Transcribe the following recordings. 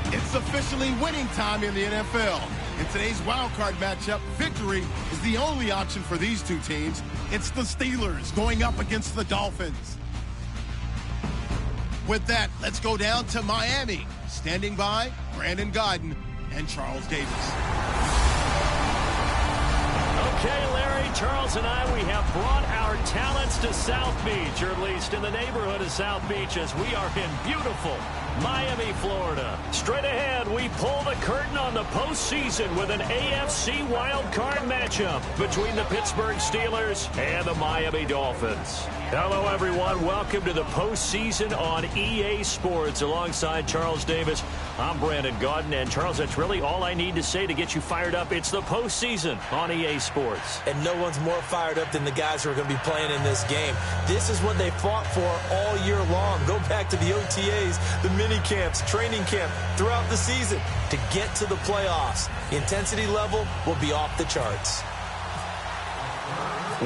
It's officially winning time in the NFL. In today's wildcard matchup, victory is the only option for these two teams. It's the Steelers going up against the Dolphins. With that, let's go down to Miami. Standing by, Brandon Gaudin and Charles Davis. Okay, Larry, Charles and I, we have brought our talents to South Beach, or at least in the neighborhood of South Beach, as we are in beautiful Miami, Florida. Straight ahead, we pull the curtain on the postseason with an AFC wildcard matchup between the Pittsburgh Steelers and the Miami Dolphins. Hello, everyone. Welcome to the postseason on EA Sports. Alongside Charles Davis, I'm Brandon Gaudin. And, Charles, that's really all I need to say to get you fired up. It's the postseason on EA Sports. And no one's more fired up than the guys who are going to be playing in this game. This is what they fought for all year long. Go back to the OTAs, the mini camps, training camp, throughout the season to get to the playoffs. The intensity level will be off the charts.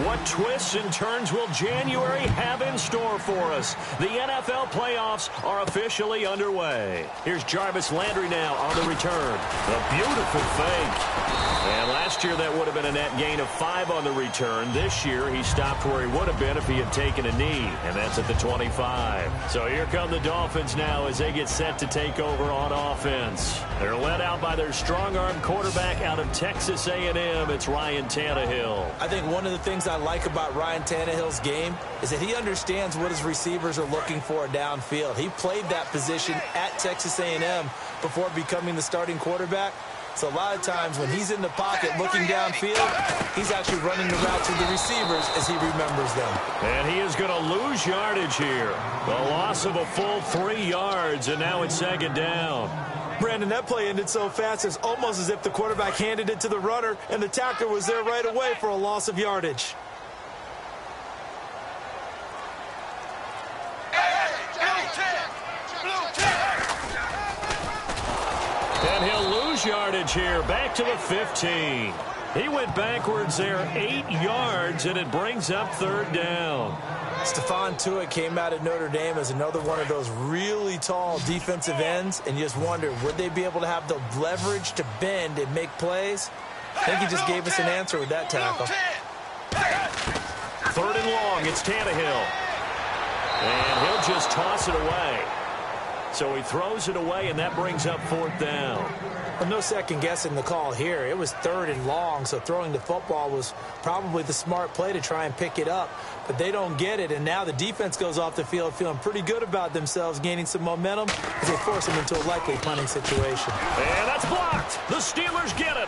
What twists and turns will January have in store for us? The NFL playoffs are officially underway. Here's Jarvis Landry now on the return. A beautiful fake. And last year that would have been a net gain of 5 on the return. This year he stopped where he would have been if he had taken a knee, and that's at the 25. So here come the Dolphins now as they get set to take over on offense. They're led out by their strong-arm quarterback out of Texas A&M. It's Ryan Tannehill. I think one of the things I like about Ryan Tannehill's game is that he understands what his receivers are looking for downfield. He played that position at Texas A&M before becoming the starting quarterback. So a lot of times when he's in the pocket looking downfield, he's actually running the routes with the receivers as he remembers them. And he is going to lose yardage here. The loss of a full 3 yards, and now it's second down. Brandon, that play ended so fast, it's almost as if the quarterback handed it to the runner, and the tackler was there right away for a loss of yardage. And he'll lose yardage here, back to the 15. He went backwards there 8 yards, and it brings up third down. Stephon Tuitt came out of Notre Dame as another one of those really tall defensive ends, and you just wonder, would they be able to have the leverage to bend and make plays? I think he just gave us an answer with that tackle. Third and long, it's Tannehill. And he'll just toss it away. So he throws it away, and that brings up fourth down. Well, no second guessing the call here. It was third and long, so throwing the football was probably the smart play to try and pick it up. But they don't get it, and now the defense goes off the field feeling pretty good about themselves, gaining some momentum as they force them into a likely punting situation. And that's blocked. The Steelers get it.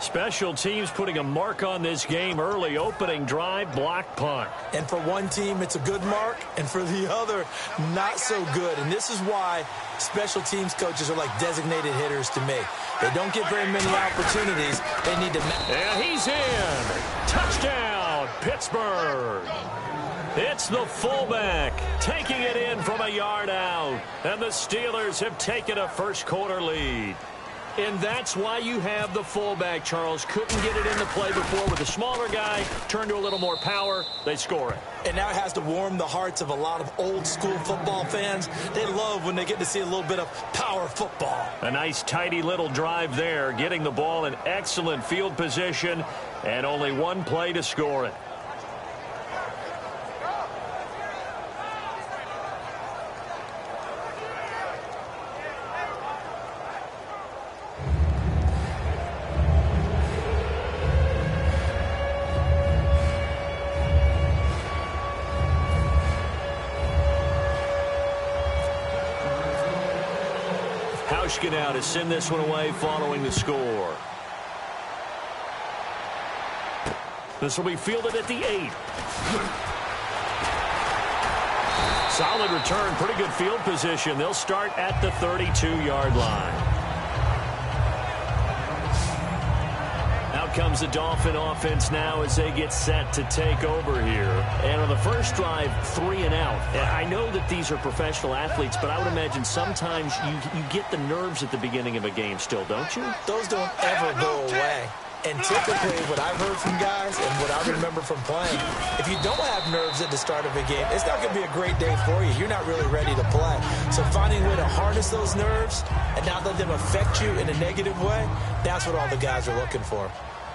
Special teams putting a mark on this game early. Opening drive, block punt. And for one team, it's a good mark, and for the other, not so good. And this is why special teams coaches are like designated hitters to me. They don't get very many opportunities. They need to... And he's in. Touchdown, Pittsburgh. It's the fullback taking it in from a yard out. And the Steelers have taken a first quarter lead. And that's why you have the fullback, Charles. Couldn't get it into play before with a smaller guy. Turned to a little more power. They score it. And now it has to warm the hearts of a lot of old-school football fans. They love when they get to see a little bit of power football. A nice, tidy little drive there, getting the ball in excellent field position, and only one play to score it. Now to send this one away following the score. This will be fielded at the 8. Solid return, pretty good field position. They'll start at the 32-yard line. Out comes the Dolphin offense now as they get set to take over here. And on the first drive, 3 and out. I know that these are professional athletes, but I would imagine sometimes you get the nerves at the beginning of a game still, don't you? Those don't ever go away. And typically what I've heard from guys and what I remember from playing, if you don't have nerves at the start of a game, it's not going to be a great day for you. You're not really ready to play. So finding a way to harness those nerves and not let them affect you in a negative way, that's what all the guys are looking for.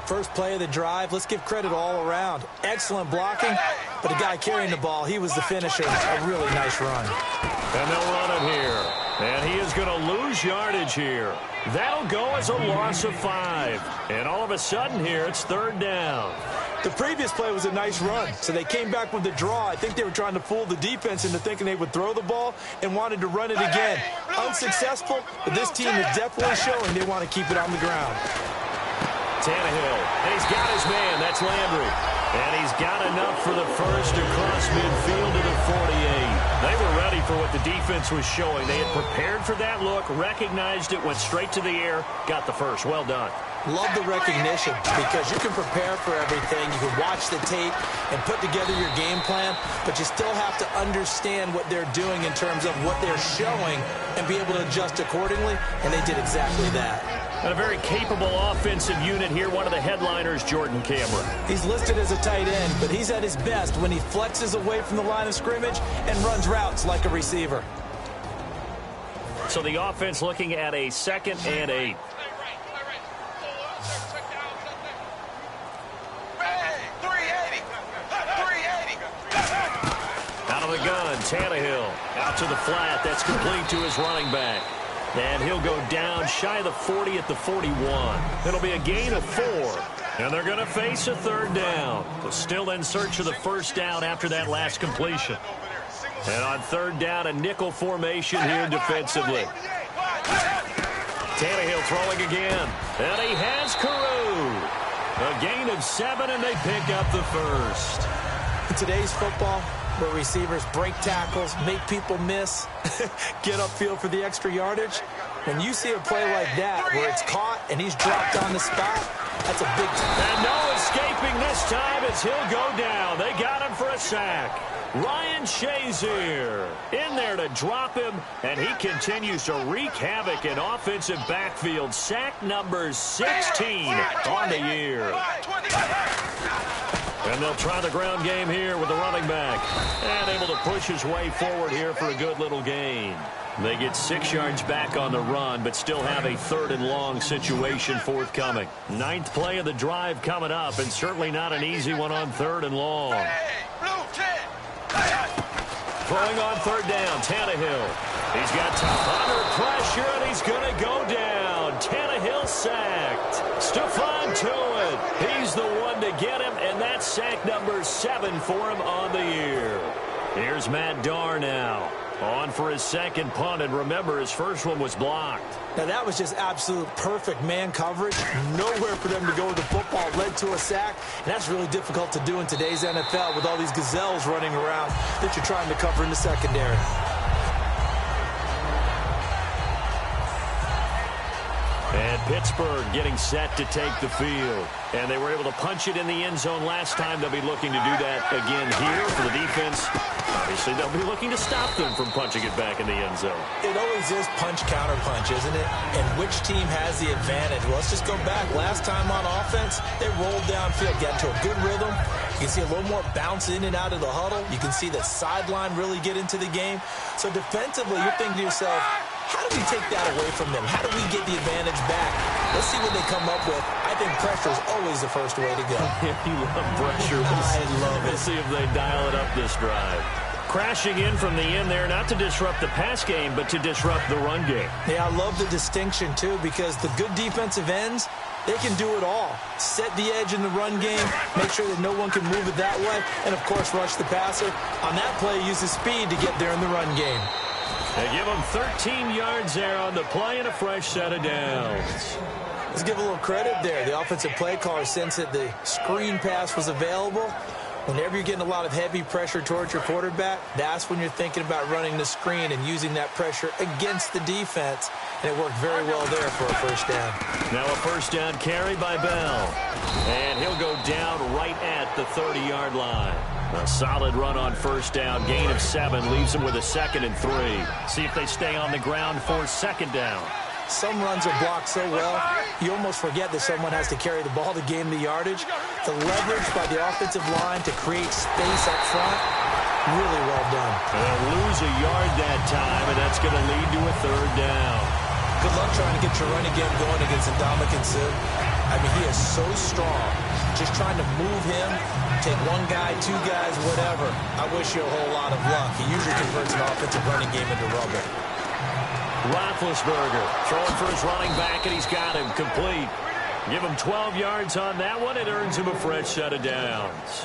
First play of the drive, let's give credit all around. Excellent blocking, but the guy carrying the ball, he was the finisher. A really nice run. And they'll run it here. And he is going to lose yardage here. That'll go as a loss of 5. And all of a sudden here, it's 3rd down. The previous play was a nice run, so they came back with the draw. I think they were trying to fool the defense into thinking they would throw the ball and wanted to run it again. Unsuccessful, but this team is definitely showing they want to keep it on the ground. Tannehill, and he's got his man. That's Landry. And he's got enough for the first across midfield to the 48. They were ready for what the defense was showing. They had prepared for that look, recognized it, went straight to the air, got the first. Well done. Love the recognition because you can prepare for everything. You can watch the tape and put together your game plan, but you still have to understand what they're doing in terms of what they're showing and be able to adjust accordingly, and they did exactly that. And a very capable offensive unit here. One of the headliners, Jordan Cameron. He's listed as a tight end, but he's at his best when he flexes away from the line of scrimmage and runs routes like a receiver. So the offense looking at a 2nd and 8. Out of the gun, Tannehill. Out to the flat. That's complete to his running back. And he'll go down shy of the 40 at the 41. It'll be a gain of 4. And they're going to face a 3rd down. Still in search of the first down after that last completion. And on 3rd down, a nickel formation here defensively. Tannehill throwing again. And he has Carew. A gain of 7, and they pick up the first. In today's football, where receivers break tackles, make people miss, get upfield for the extra yardage, when you see a play like that where it's caught and he's dropped on the spot, that's a big time. And no escaping this time as he'll go down. They got him for a sack. Ryan Shazier in there to drop him, and he continues to wreak havoc in offensive backfield. Sack number 16 on the year. And they'll try the ground game here with the running back. And able to push his way forward here for a good little gain. They get 6 yards back on the run, but still have a 3rd and long situation forthcoming. 9th play of the drive coming up, and certainly not an easy one on 3rd and long. Throwing on 3rd down, Tannehill. He's got top under pressure, and he's going to go down. Tannehill sacked. Stephon Tuitt. He's the one to get him, and that's sack number 7 for him on the year. Here's Matt Darr now. On for his 2nd punt, and remember, his first one was blocked. Now, that was just absolute perfect man coverage. Nowhere for them to go with the football. Led to a sack, and that's really difficult to do in today's NFL with all these gazelles running around that you're trying to cover in the secondary. And Pittsburgh getting set to take the field. And they were able to punch it in the end zone last time. They'll be looking to do that again here for the defense. Obviously, they'll be looking to stop them from punching it back in the end zone. It always is punch-counter-punch, isn't it? And which team has the advantage? Well, let's just go back. Last time on offense, they rolled downfield, got into a good rhythm. You can see a little more bounce in and out of the huddle. You can see the sideline really get into the game. So defensively, you're thinking to yourself, how do we take that away from them? How do we get the advantage back? Let's see what they come up with. I think pressure is always the first way to go. You love pressure. I love it. Let's see if they dial it up this drive. Crashing in from the end there, not to disrupt the pass game, but to disrupt the run game. Yeah, I love the distinction, too, because the good defensive ends, they can do it all. Set the edge in the run game, make sure that no one can move it that way, and, of course, rush the passer. On that play, use the speed to get there in the run game. They give them 13 yards there on the play and a fresh set of downs. Let's give a little credit there. The offensive play caller, since that the screen pass was available, whenever you're getting a lot of heavy pressure towards your quarterback, that's when you're thinking about running the screen and using that pressure against the defense. And it worked very well there for a first down. Now a first down carry by Bell. And he'll go down right at the 30-yard line. A solid run on first down. Gain of 7 leaves them with a 2nd and 3. See if they stay on the ground for 2nd down. Some runs are blocked so well, you almost forget that someone has to carry the ball to gain the yardage. The leverage by the offensive line to create space up front, really well done. They'll lose a yard that time, and that's going to lead to a third down. Good luck trying to get your running game going against Ndamukong Suh. I mean, he is so strong. Just trying to move him, take one guy, two guys, whatever. I wish you a whole lot of luck. He usually converts an offensive running game into rubber. Roethlisberger throwing for his running back, and he's got him complete. Give him 12 yards on that one. It earns him a fresh set of downs.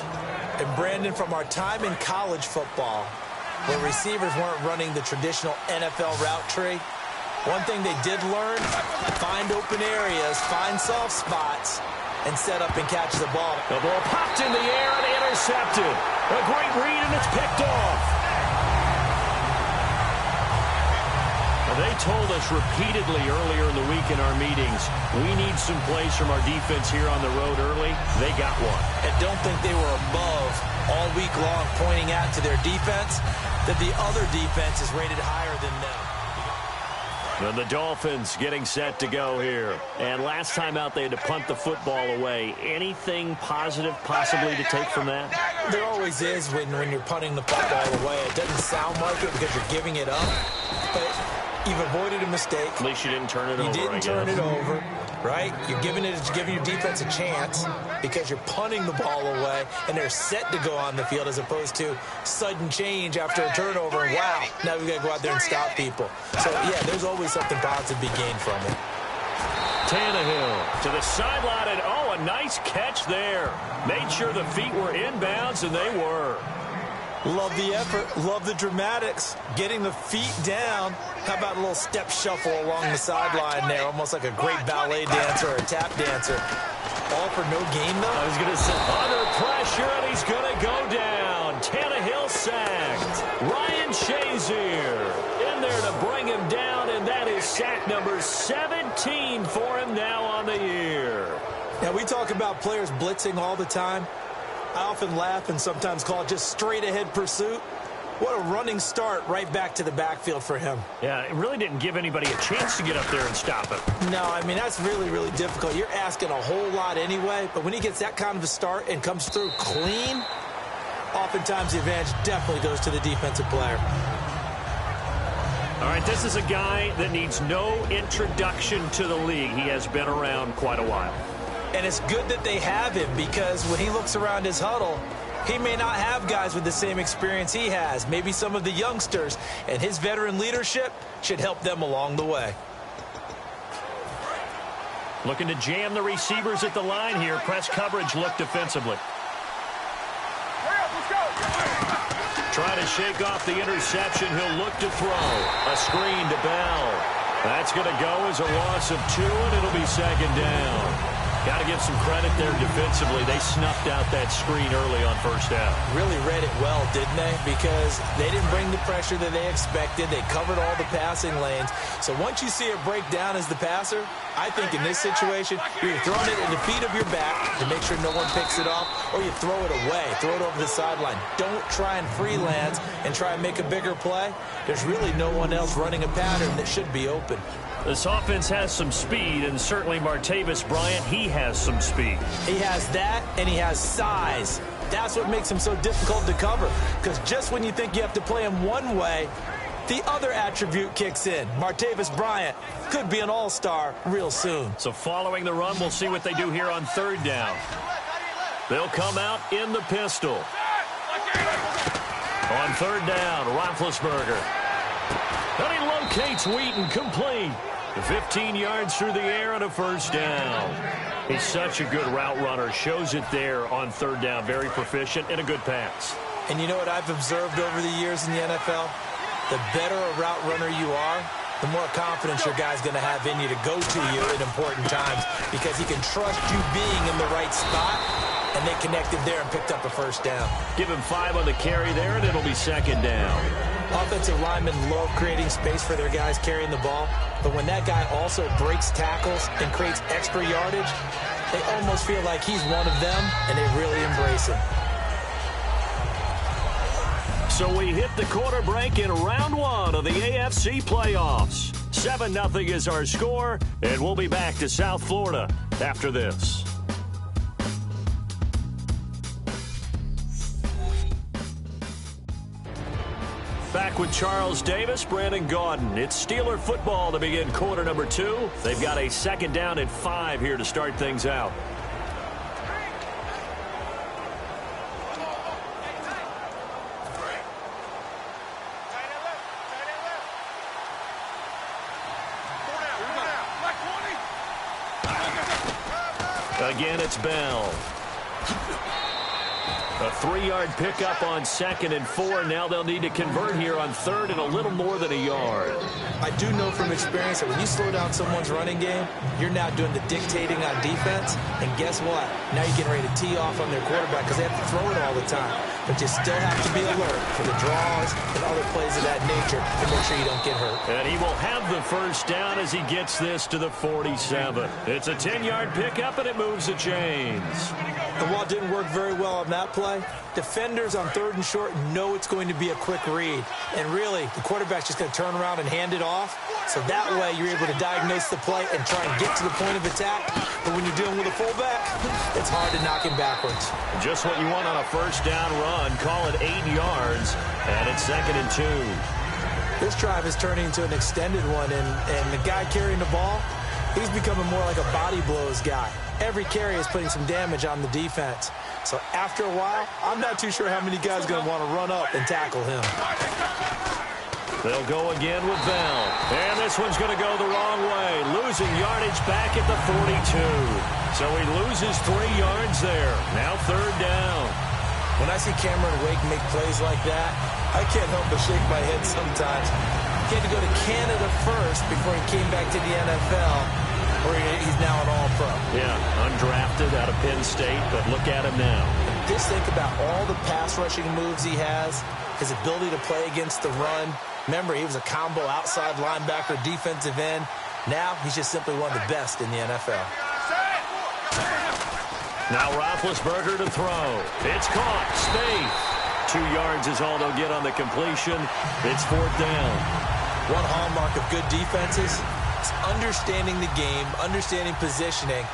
And Brandon, from our time in college football, where receivers weren't running the traditional NFL route tree, one thing they did learn, find open areas, find soft spots, and set up and catch the ball. The ball popped in the air and intercepted. A great read, and it's picked off. They told us repeatedly earlier in the week in our meetings, we need some plays from our defense here on the road early. They got one. And don't think they were above all week long pointing out to their defense that the other defense is rated higher than them. And the Dolphins getting set to go here. And last time out, they had to punt the football away. Anything positive possibly to take from that? There always is when you're punting the football away. It doesn't sound like it because you're giving it up, but you've avoided a mistake. At least you didn't turn it over. You didn't turn it over, right? You're giving your defense a chance because you're punting the ball away, and they're set to go on the field as opposed to sudden change after a turnover. And wow, now we've got to go out there and stop people. So, yeah, there's always something positive to be gained from it. Tannehill to the sideline, and oh, a nice catch there. Made sure the feet were inbounds, and they were. Love the effort. Love the dramatics. Getting the feet down. How about a little step shuffle along the sideline there? Almost like a great ballet dancer or a tap dancer. All for no gain, though? I was going to say, under pressure, and he's going to go down. Tannehill sacked. Ryan Shazier in there to bring him down, and that is sack number 17 for him now on the year. Now, we talk about players blitzing all the time. I often laugh and sometimes call it just straight-ahead pursuit. What a running start right back to the backfield for him. Yeah, it really didn't give anybody a chance to get up there and stop him. No, I mean, that's really, really difficult. You're asking a whole lot anyway, but when he gets that kind of a start and comes through clean, oftentimes the advantage definitely goes to the defensive player. All right, this is a guy that needs no introduction to the league. He has been around quite a while. And it's good that they have him because when he looks around his huddle, he may not have guys with the same experience he has. Maybe some of the youngsters, and his veteran leadership should help them along the way. Looking to jam the receivers at the line here. Press coverage look defensively. Trying to shake off the interception. He'll look to throw. A screen to Bell. That's going to go as a loss of 2, and it'll be second down. Got to give some credit there defensively. They snuffed out that screen early on first down. Really read it well, didn't they? Because they didn't bring the pressure that they expected. They covered all the passing lanes. So once you see it break down as the passer, I think in this situation, you're throwing it in the feet of your back to make sure no one picks it off, or you throw it away, throw it over the sideline. Don't try and freelance and try and make a bigger play. There's really no one else running a pattern that should be open. This offense has some speed, and certainly Martavis Bryant, he has some speed. He has that, and he has size. That's what makes him so difficult to cover, because just when you think you have to play him one way, the other attribute kicks in. Martavis Bryant could be an all-star real soon. So following the run, we'll see what they do here on third down. They'll come out in the pistol. On third down, Roethlisberger. And he locates Wheaton complete. 15 yards through the air and a first down. He's such a good route runner. Shows it there on third down. Very proficient and a good pass. And you know what I've observed over the years in the NFL? The better a route runner you are, the more confidence your guy's going to have in you to go to you at important times because he can trust you being in the right spot, and they connected there and picked up a first down. Give him 5 on the carry there, and it'll be second down. Offensive linemen love creating space for their guys carrying the ball, but when that guy also breaks tackles and creates extra yardage, they almost feel like he's one of them, and they really embrace him. So we hit the quarter break in round 1 of the AFC playoffs. 7-0 is our score, and we'll be back to South Florida after this. Back with Charles Davis, Brandon Gaudin. It's Steeler football to begin quarter number 2. They've got a 2nd down and 5 here to start things out. Again, it's Bell. A 3-yard pickup on 2nd and 4. Now they'll need to convert here on 3rd and a little more than a yard. I do know from experience that when you slow down someone's running game, you're now doing the dictating on defense. And guess what? Now you're getting ready to tee off on their quarterback because they have to throw it all the time. But you still have to be alert for the draws and other plays of that nature to make sure you don't get hurt. And he will have the 1st down as he gets this to the 47. It's a 10-yard pickup, and it moves the chains. And while it didn't work very well on that play, defenders on 3rd and short know it's going to be a quick read. And really, the quarterback's just going to turn around and hand it off. So that way, you're able to diagnose the play and try and get to the point of attack. But when you're dealing with a fullback, it's hard to knock him backwards. Just what you want on a 1st down run. Call it 8 yards, and it's 2nd and 2. This drive is turning into an extended one, and the guy carrying the ball, he's becoming more like a body blows guy. Every carry is putting some damage on the defense. So after a while, I'm not too sure how many guys are going to want to run up and tackle him. They'll go again with Bell. And this one's going to go the wrong way. Losing yardage back at the 42. So he loses 3 yards there. Now 3rd down. When I see Cameron Wake make plays like that, I can't help but shake my head sometimes. He had to go to Canada first before he came back to the NFL, where he's now an All-Pro. Yeah, undrafted out of Penn State, but look at him now. Just think about all the pass rushing moves he has, his ability to play against the run. Remember, he was a combo outside linebacker, defensive end. Now he's just simply one of the best in the NFL. Now Roethlisberger to throw. It's caught. Spaeth. 2 yards is all they'll get on the completion. It's 4th down. One hallmark of good defenses is understanding the game, understanding positioning,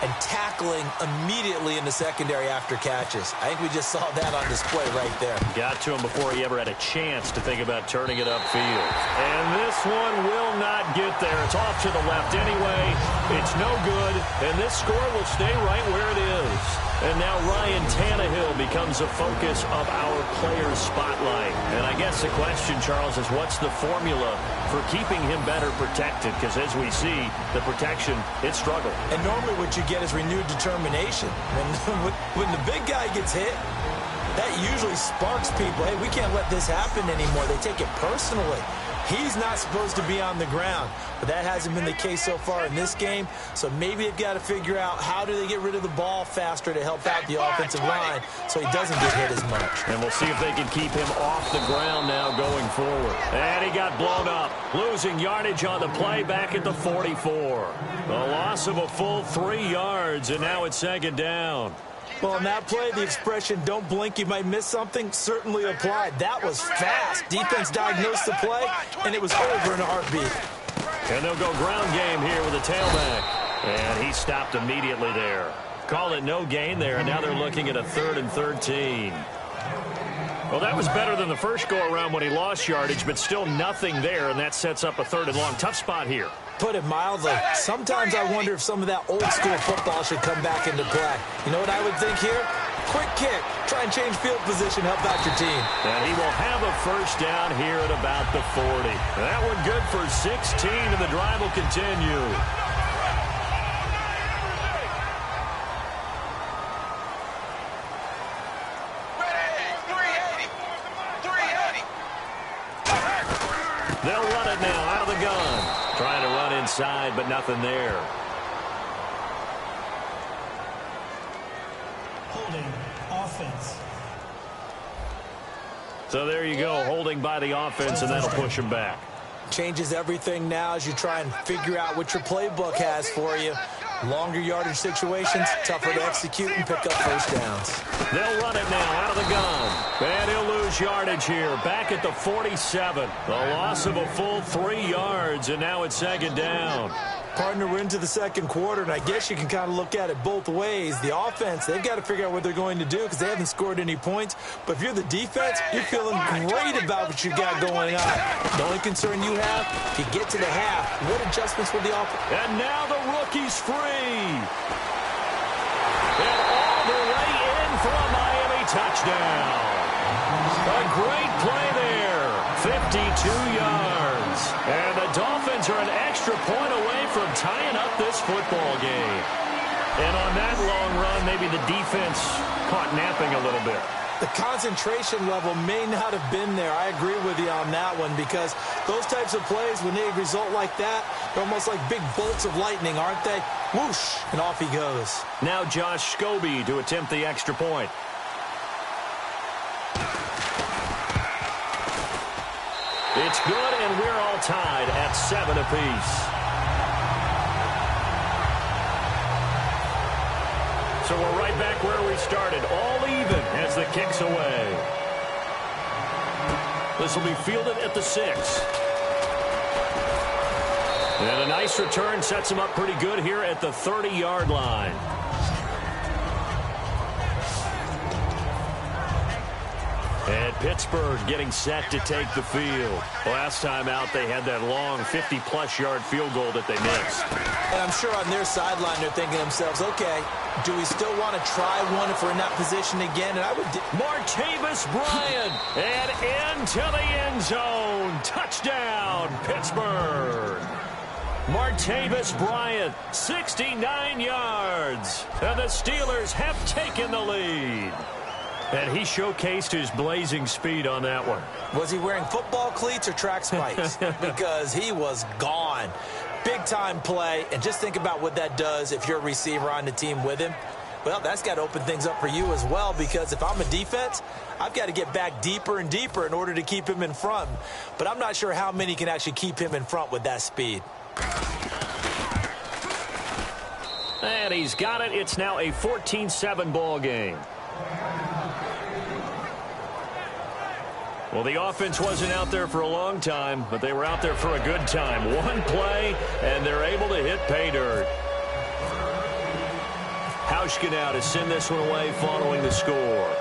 and tackling immediately in the secondary after catches. I think we just saw that on display right there. Got to him before he ever had a chance to think about turning it upfield. And this one will not get there. It's off to the left anyway. It's no good, and this score will stay right where it is. And now Ryan Tannehill becomes a focus of our players' spotlight. And I guess the question, Charles, is what's the formula for keeping him better protected? Because as we see, the protection, it struggled. And normally what you get is renewed determination. When the big guy gets hit, that usually sparks people. Hey, we can't let this happen anymore. They take it personally. He's not supposed to be on the ground, but that hasn't been the case so far in this game. So maybe they've got to figure out how do they get rid of the ball faster to help out the offensive line so he doesn't get hit as much. And we'll see if they can keep him off the ground now going forward. And he got blown up, losing yardage on the play back at the 44. A loss of a full 3 yards, and now it's 2nd down. Well, on that play, the expression, don't blink, you might miss something, certainly applied. That was fast. Defense diagnosed the play, and it was over in a heartbeat. And they'll go ground game here with a tailback. And he stopped immediately there. Call it no gain there, and now they're looking at a 3rd and 13. Well, that was better than the first go-around when he lost yardage, but still nothing there, and that sets up a 3rd and long. Tough spot here. Put it mildly, sometimes I wonder if some of that old-school football should come back into play. You know what I would think here? Quick kick. Try and change field position, help out your team. And he will have a 1st down here at about the 40. That one good for 16, and the drive will continue. They'll run it now out of the gun. Trying to run inside, but nothing there. Holding offense. So there you go, holding by the offense, and that'll push him back. Changes everything now as you try and figure out what your playbook has for you. Longer yardage situations, tougher to execute and pick up 1st downs. They'll run it now out of the gun. And he'll lose lose yardage here. Back at the 47. A loss of a full 3 yards, and now it's second down. Partner, we're into the second quarter, and I guess you can kind of look at it both ways. The offense, they've got to figure out what they're going to do because they haven't scored any points. But if you're the defense, you're feeling great about what you got going on. The only concern you have, if you get to the half, what adjustments will the offense? And now the rookie's free. And all the way in for a Miami touchdown. A great play there. 52 yards. And the Dolphins are an extra point away from tying up this football game. And on that long run, maybe the defense caught napping a little bit. The concentration level may not have been there. I agree with you on that one because those types of plays, when they result like that, they're almost like big bolts of lightning, aren't they? Whoosh, and off he goes. Now Josh Scobie to attempt the extra point. It's good, and we're all tied at 7 apiece. So we're right back where we started, all even as the kick's away. This will be fielded at the 6. And a nice return sets him up pretty good here at the 30-yard line. And Pittsburgh getting set to take the field. Last time out, they had that long 50-plus yard field goal that they missed. And I'm sure on their sideline, they're thinking to themselves, okay, do we still want to try one if we're in that position again? And I would... Martavis Bryant, and into the end zone. Touchdown, Pittsburgh. Martavis Bryant, 69 yards. And the Steelers have taken the lead. And he showcased his blazing speed on that one. Was he wearing football cleats or track spikes? Because he was gone. Big-time play. And just think about what that does if you're a receiver on the team with him. Well, that's got to open things up for you as well because if I'm a defense, I've got to get back deeper and deeper in order to keep him in front. But I'm not sure how many can actually keep him in front with that speed. And he's got it. It's now a 14-7 ball game. Well, the offense wasn't out there for a long time, but they were out there for a good time. One play, and they're able to hit pay dirt. Hauschka now to send this one away following the score.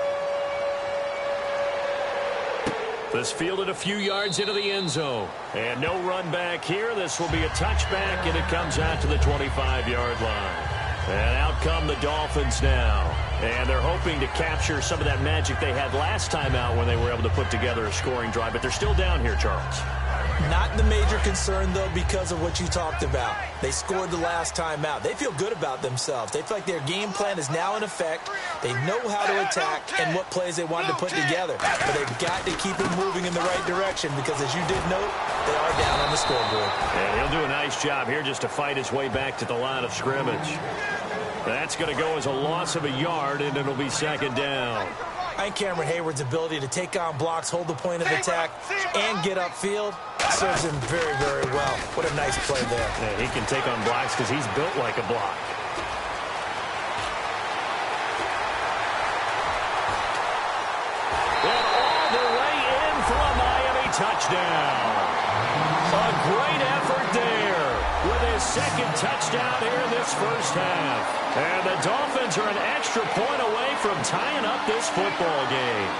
This fielded a few yards into the end zone. And no run back here. This will be a touchback, and it comes out to the 25-yard line. And out come the Dolphins now. And they're hoping to capture some of that magic they had last time out when they were able to put together a scoring drive. But they're still down here, Charles. Not the major concern, though, because of what you talked about. They scored the last time out. They feel good about themselves. They feel like their game plan is now in effect. They know how to attack and what plays they wanted to put together. But they've got to keep it moving in the right direction because, as you did note, they are down on the scoreboard. And he'll do a nice job here just to fight his way back to the line of scrimmage. That's going to go as a loss of a yard, and it'll be second down. I think Cameron Hayward's ability to take on blocks, hold the point of attack, and get upfield serves him very, very well. What a nice play there. Yeah, he can take on blocks because he's built like a block. And all the way in for a Miami touchdown. A great effort there with his second touchdown here in this first half. And the Dolphins are an extra point away from tying up this football game.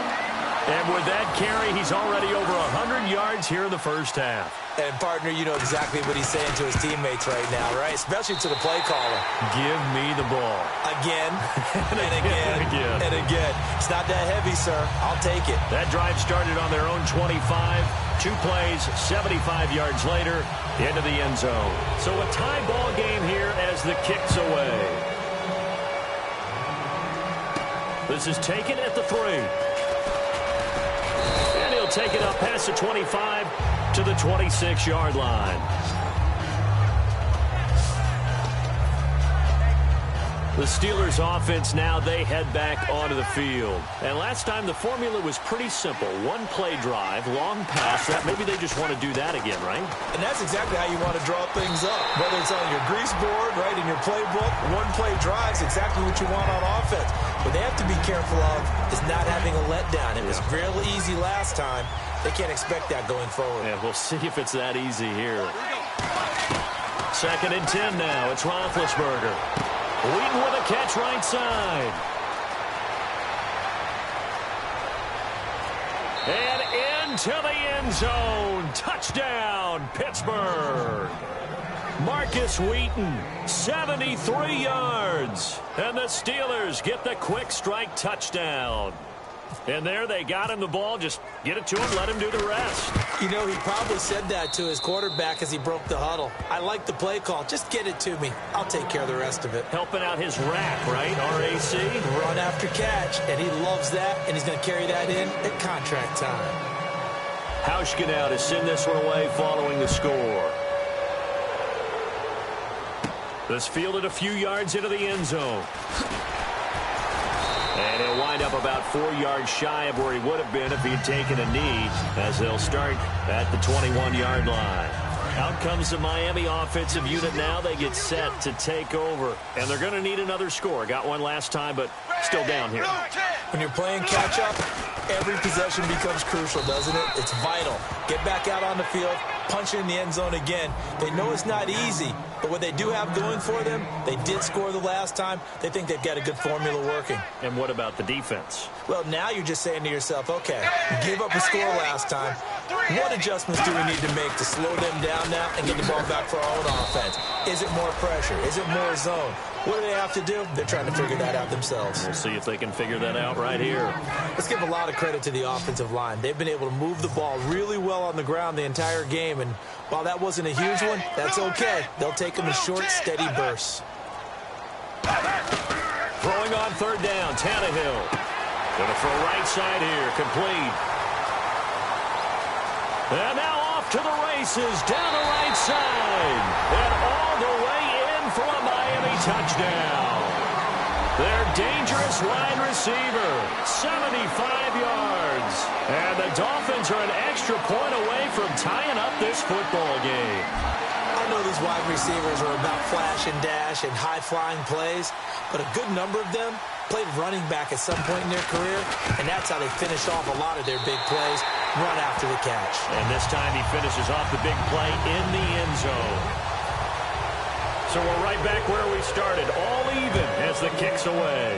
And with that carry, he's already over 100 yards here in the first half. And, partner, you know exactly what he's saying to his teammates right now, right? Especially to the play caller. Give me the ball. Again, and again, and again. It's not that heavy, sir. I'll take it. That drive started on their own 25. 2 plays, 75 yards later, into the end zone. So a tie ball game here as the kick's away. This is taken at the 3. And he'll take it up past the 25 to the 26-yard line. The Steelers offense now, they head back onto the field. And last time the formula was pretty simple. One play drive, long pass. Maybe they just want to do that again, right? And that's exactly how you want to draw things up. Whether it's on your grease board, right, in your playbook, one play drive is exactly what you want on offense. What they have to be careful of is not having a letdown. It was real easy last time. They can't expect that going forward. Yeah, we'll see if it's that easy here. 2nd and 10 now. It's Roethlisberger. Wheaton with a catch right side. And into the end zone. Touchdown, Pittsburgh. Marcus Wheaton, 73 yards. And the Steelers get the quick strike touchdown. And there they got him the ball. Just get it to him, let him do the rest. You know, he probably said that to his quarterback as he broke the huddle. I like the play call. Just get it to me. I'll take care of the rest of it. Helping out his rack, right? RAC. Run after catch. And he loves that. And he's going to carry that in at contract time. Hauschka now to send this one away following the score. This fielded a few yards into the end zone. And he'll wind up about 4 yards shy of where he would have been if he had taken a knee, as they'll start at the 21-yard line. Out comes the Miami offensive unit now. They get set to take over. And they're going to need another score. Got one last time, but still down here. When you're playing catch-up, every possession becomes crucial, doesn't it? It's vital. Get back out on the field, punch it in the end zone again. They know it's not easy, but what they do have going for them, they did score the last time. They think they've got a good formula working. And what about the defense? Well, now you're just saying to yourself, okay, give up a score last time. What adjustments do we need to make to slow them down now and get the ball back for our own offense? Is it more pressure? Is it more zone? What do they have to do? They're trying to figure that out themselves. We'll see if they can figure that out right here. Let's give a lot of credit to the offensive line. They've been able to move the ball really well on the ground the entire game, and while that wasn't a huge one, that's okay. They'll take them in short, steady bursts. Throwing on 3rd down, Tannehill. Going to throw right side here, complete. And now off to the races, down the right side. And all the way in for a Miami touchdown. Their dangerous wide receiver, 75 yards. And the Dolphins are an extra point away from tying up this football game. I know these wide receivers are about flash and dash and high-flying plays, but a good number of them played running back at some point in their career, and that's how they finish off a lot of their big plays, run after the catch. And this time he finishes off the big play in the end zone. So we're right back where we started, all even as the kick's away.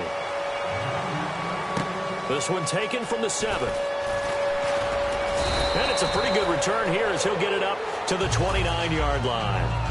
This one taken from the 7. And it's a pretty good return here as he'll get it up to the 29-yard line.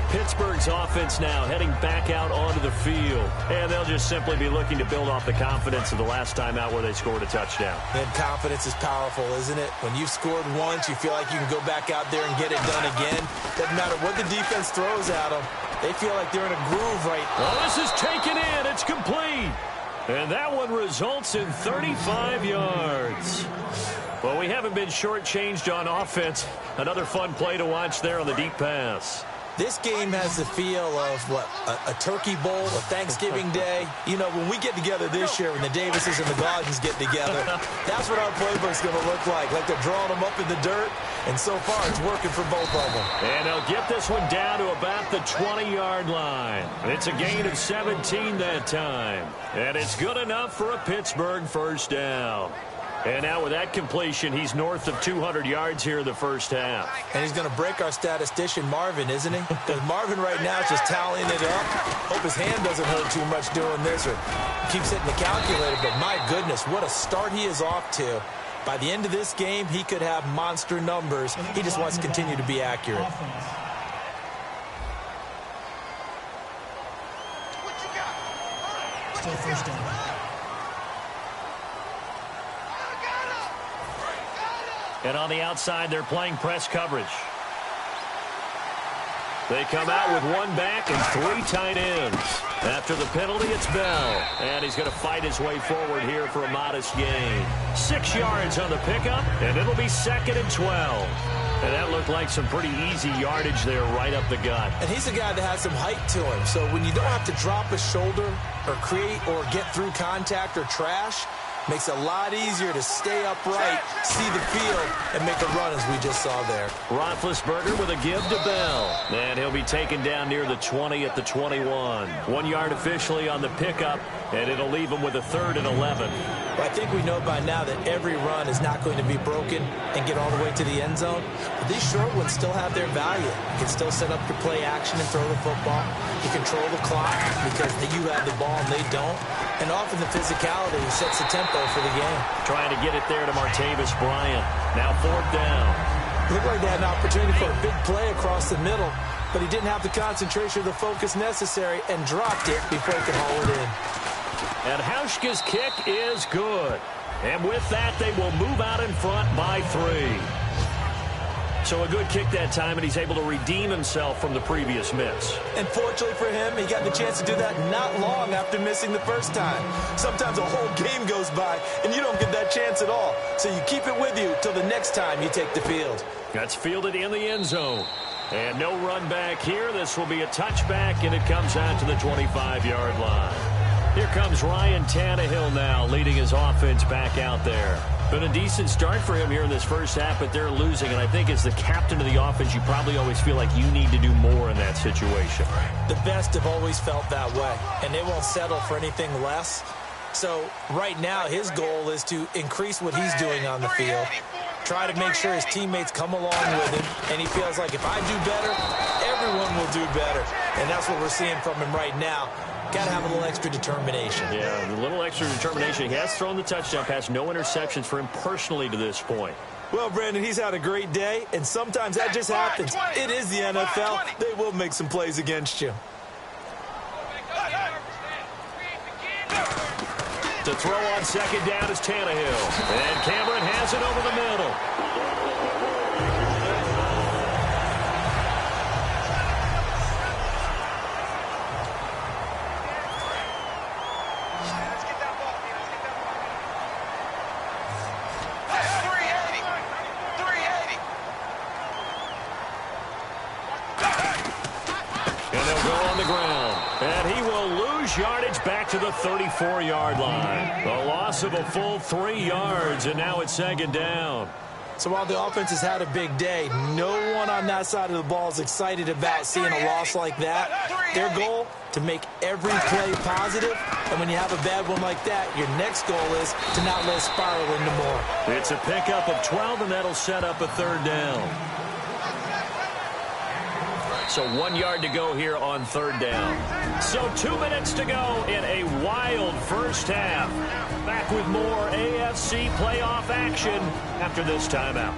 Pittsburgh's offense now heading back out onto the field. And they'll just simply be looking to build off the confidence of the last time out where they scored a touchdown. And confidence is powerful, isn't it? When you've scored once, you feel like you can go back out there and get it done again. Doesn't matter what the defense throws at them. They feel like they're in a groove right now. Well, this is taken in. It's complete. And that one results in 35 yards. Well, we haven't been shortchanged on offense. Another fun play to watch there on the deep pass. This game has the feel of, what, a turkey bowl, a Thanksgiving day. You know, when we get together this year, when the Davises and the Gaudens get together, that's what our playbook's going to look like they're drawing them up in the dirt. And so far, it's working for both of them. And they'll get this one down to about the 20-yard line. It's a gain of 17 that time. And it's good enough for a Pittsburgh first down. And now with that completion, he's north of 200 yards here in the first half. And he's going to break our statistician, Marvin, isn't he? Because Marvin right now is just tallying it up. Hope his hand doesn't hurt too much doing this or keeps hitting the calculator. But my goodness, what a start he is off to. By the end of this game, he could have monster numbers. He just wants to continue to be accurate. Still first down. And on the outside, they're playing press coverage. They come out with one back and 3 tight ends. After the penalty, it's Bell. And he's going to fight his way forward here for a modest gain. 6 yards on the pickup, and it'll be 2nd and 12. And that looked like some pretty easy yardage there right up the gut. And he's a guy that has some height to him. So when you don't have to drop a shoulder or create or get through contact or trash, Makes it a lot easier to stay upright, see the field, and make a run as we just saw there. Roethlisberger with a give to Bell. And he'll be taken down near the 20 at the 21. 1 yard officially on the pickup, and it'll leave him with a 3rd and 11. But I think we know by now that every run is not going to be broken and get all the way to the end zone. But these short ones still have their value. You can still set up your play action and throw the football. You control the clock because you have the ball and they don't. And often the physicality sets the tempo for the game. Trying to get it there to Martavis Bryant. Now 4th down. Looked like they had an opportunity for a big play across the middle, but he didn't have the concentration or the focus necessary and dropped it before he could haul it in. And Hauschka's kick is good. And with that, they will move out in front by 3. So a good kick that time, and he's able to redeem himself from the previous miss. And fortunately for him, he got the chance to do that not long after missing the first time. Sometimes a whole game goes by, and you don't get that chance at all. So you keep it with you till the next time you take the field. That's fielded in the end zone. And no run back here. This will be a touchback, and it comes out to the 25-yard line. Here comes Ryan Tannehill now, leading his offense back out there. Been a decent start for him here in this first half, but they're losing. And I think as the captain of the offense, you probably always feel like you need to do more in that situation. The best have always felt that way, and they won't settle for anything less. So right now, his goal is to increase what he's doing on the field, try to make sure his teammates come along with him, and he feels like if I do better, everyone will do better. And that's what we're seeing from him right now. Got to have a little extra determination. Yeah, a little extra determination. He has thrown the touchdown pass. No interceptions for him personally to this point. Well, Brandon, he's had a great day, and sometimes that just happens. It is the NFL. They will make some plays against you. To throw on 2nd down is Tannehill. And Cameron has it over the middle. Yardage back to the 34-yard line. A loss of a full 3 yards, and now it's 2nd down. So while the offense has had a big day, no one on that side of the ball is excited about seeing a loss like that. Their goal, to make every play positive, and when you have a bad one like that, your next goal is to not let it spiral into more. It's a pickup of 12, and that'll set up a 3rd down. So 1 yard to go here on 3rd down. So 2 minutes to go in a wild first half. Back with more AFC playoff action after this timeout.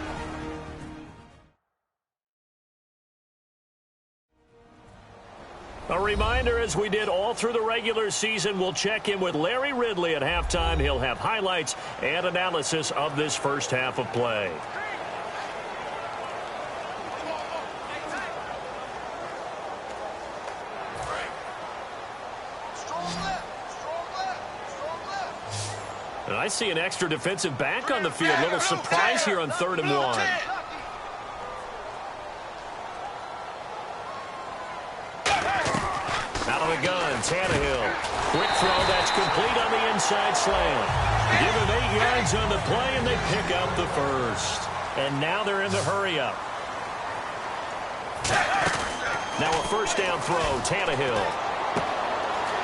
A reminder, as we did all through the regular season, we'll check in with Larry Ridley at halftime. He'll have highlights and analysis of this first half of play. And I see an extra defensive back on the field. Little surprise here on 3rd and 1. Out of the gun, Tannehill. Quick throw, that's complete on the inside slant. Give him 8 yards on the play, and they pick up the first. And now they're in the hurry-up. Now a first down throw, Tannehill.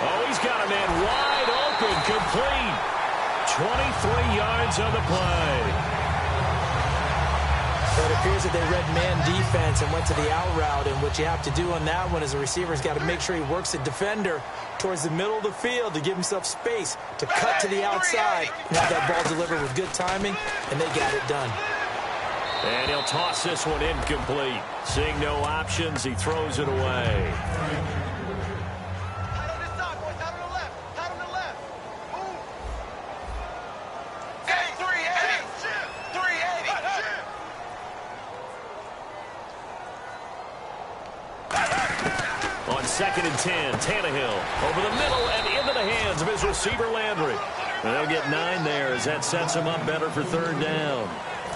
Oh, he's got a man wide open, complete. 23 yards on the play. But it appears that they read man defense and went to the out route, and what you have to do on that one is the receiver's got to make sure he works the defender towards the middle of the field to give himself space to cut to the outside and have that ball delivered with good timing, and they got it done. And he'll toss this one incomplete. Seeing no options, he throws it away. On 2nd and 10, Tannehill over the middle and into the hands of his receiver Landry. And they'll get 9 there as that sets him up better for 3rd down.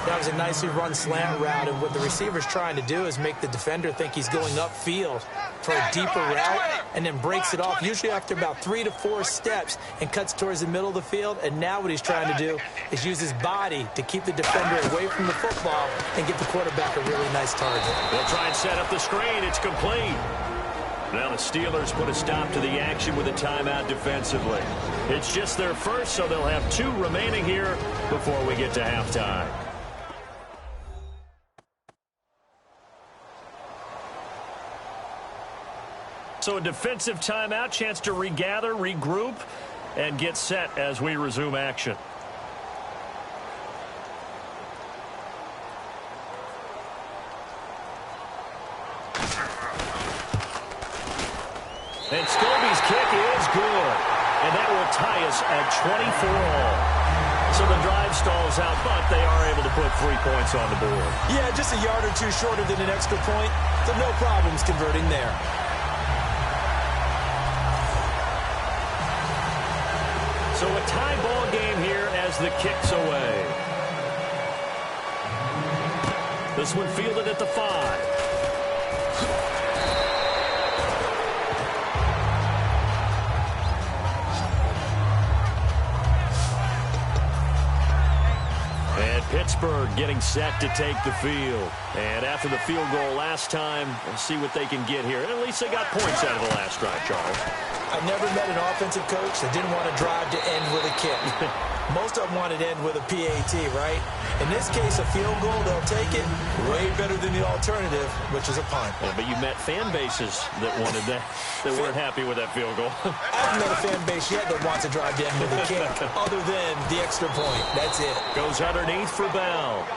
That was a nicely run slant route, and what the receiver's trying to do is make the defender think he's going upfield for a deeper route, and then breaks it off, usually after about 3 to 4 steps, and cuts towards the middle of the field. And now what he's trying to do is use his body to keep the defender away from the football and give the quarterback a really nice target. They'll try and set up the screen. It's complete. Now the Steelers put a stop to the action with a timeout defensively. It's just their first, so they'll have 2 remaining here before we get to halftime. So a defensive timeout, chance to regather, regroup, and get set as we resume action. And Scobie's kick is good. And that will tie us at 24 all. So the drive stalls out, but they are able to put 3 points on the board. Yeah, just a yard or 2 shorter than an extra point, so no problems converting there. So a tie ball game here as the kick's away. This one fielded at the 5. And Pittsburgh getting set to take the field. And after the field goal last time, we'll see what they can get here. At least they got points out of the last drive, Charles. I never met an offensive coach that didn't want to drive to end with a kick. Most of them wanted to end with a PAT, right? In this case, a field goal, they'll take it. Way better than the alternative, which is a punt. Yeah, but you met fan bases that wanted that, that weren't happy with that field goal. I haven't met a fan base yet that wants to drive to end with a kick, other than the extra point. That's it. Goes underneath for Bell.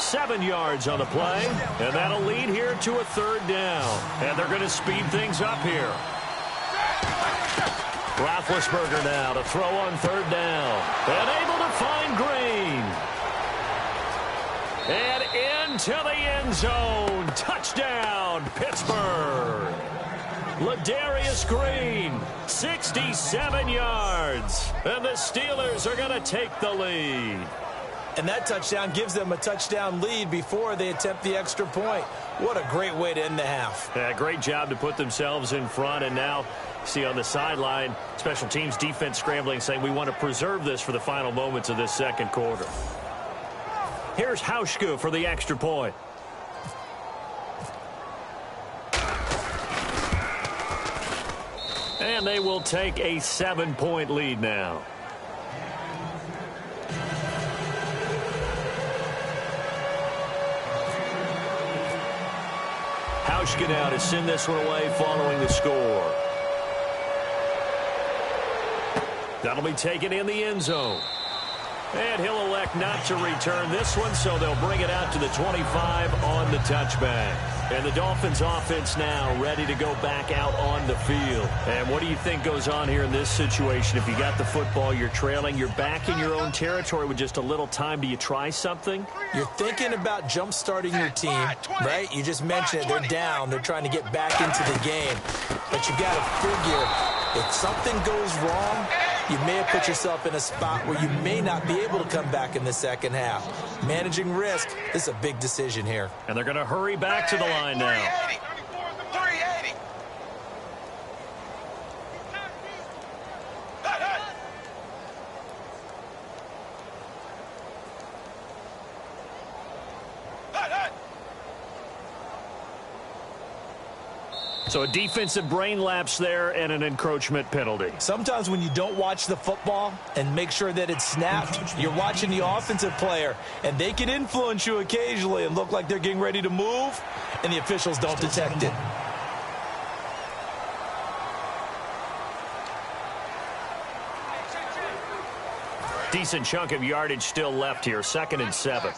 7 yards on the play, and that'll lead here to a 3rd down. And they're going to speed things up here. Roethlisberger now to throw on 3rd down. And able to find Green. And into the end zone. Touchdown, Pittsburgh. Ladarius Green, 67 yards. And the Steelers are going to take the lead. And that touchdown gives them a touchdown lead before they attempt the extra point. What a great way to end the half. Yeah, great job to put themselves in front. And now, see on the sideline, special teams defense scrambling, saying we want to preserve this for the final moments of this second quarter. Here's Hauschka for the extra point. And they will take a 7-point lead now. Hauschka now to send this one away following the score. That'll be taken in the end zone. And he'll elect not to return this one, so they'll bring it out to the 25 on the touchback. And the Dolphins offense now ready to go back out on the field. And what do you think goes on here in this situation? If you got the football, you're trailing, you're back in your own territory with just a little time. Do you try something? You're thinking about jump-starting your team, right? You just mentioned it. They're down. They're trying to get back into the game. But you got to figure if something goes wrong, you may have put yourself in a spot where you may not be able to come back in the second half. Managing risk is a big decision here. And they're going to hurry back to the line now. 380. So a defensive brain lapse there and an encroachment penalty. Sometimes when you don't watch the football and make sure that it's snapped, you're watching the offensive player, and they can influence you occasionally and look like they're getting ready to move, and the officials don't detect it. Decent chunk of yardage still left here. 2nd and 7.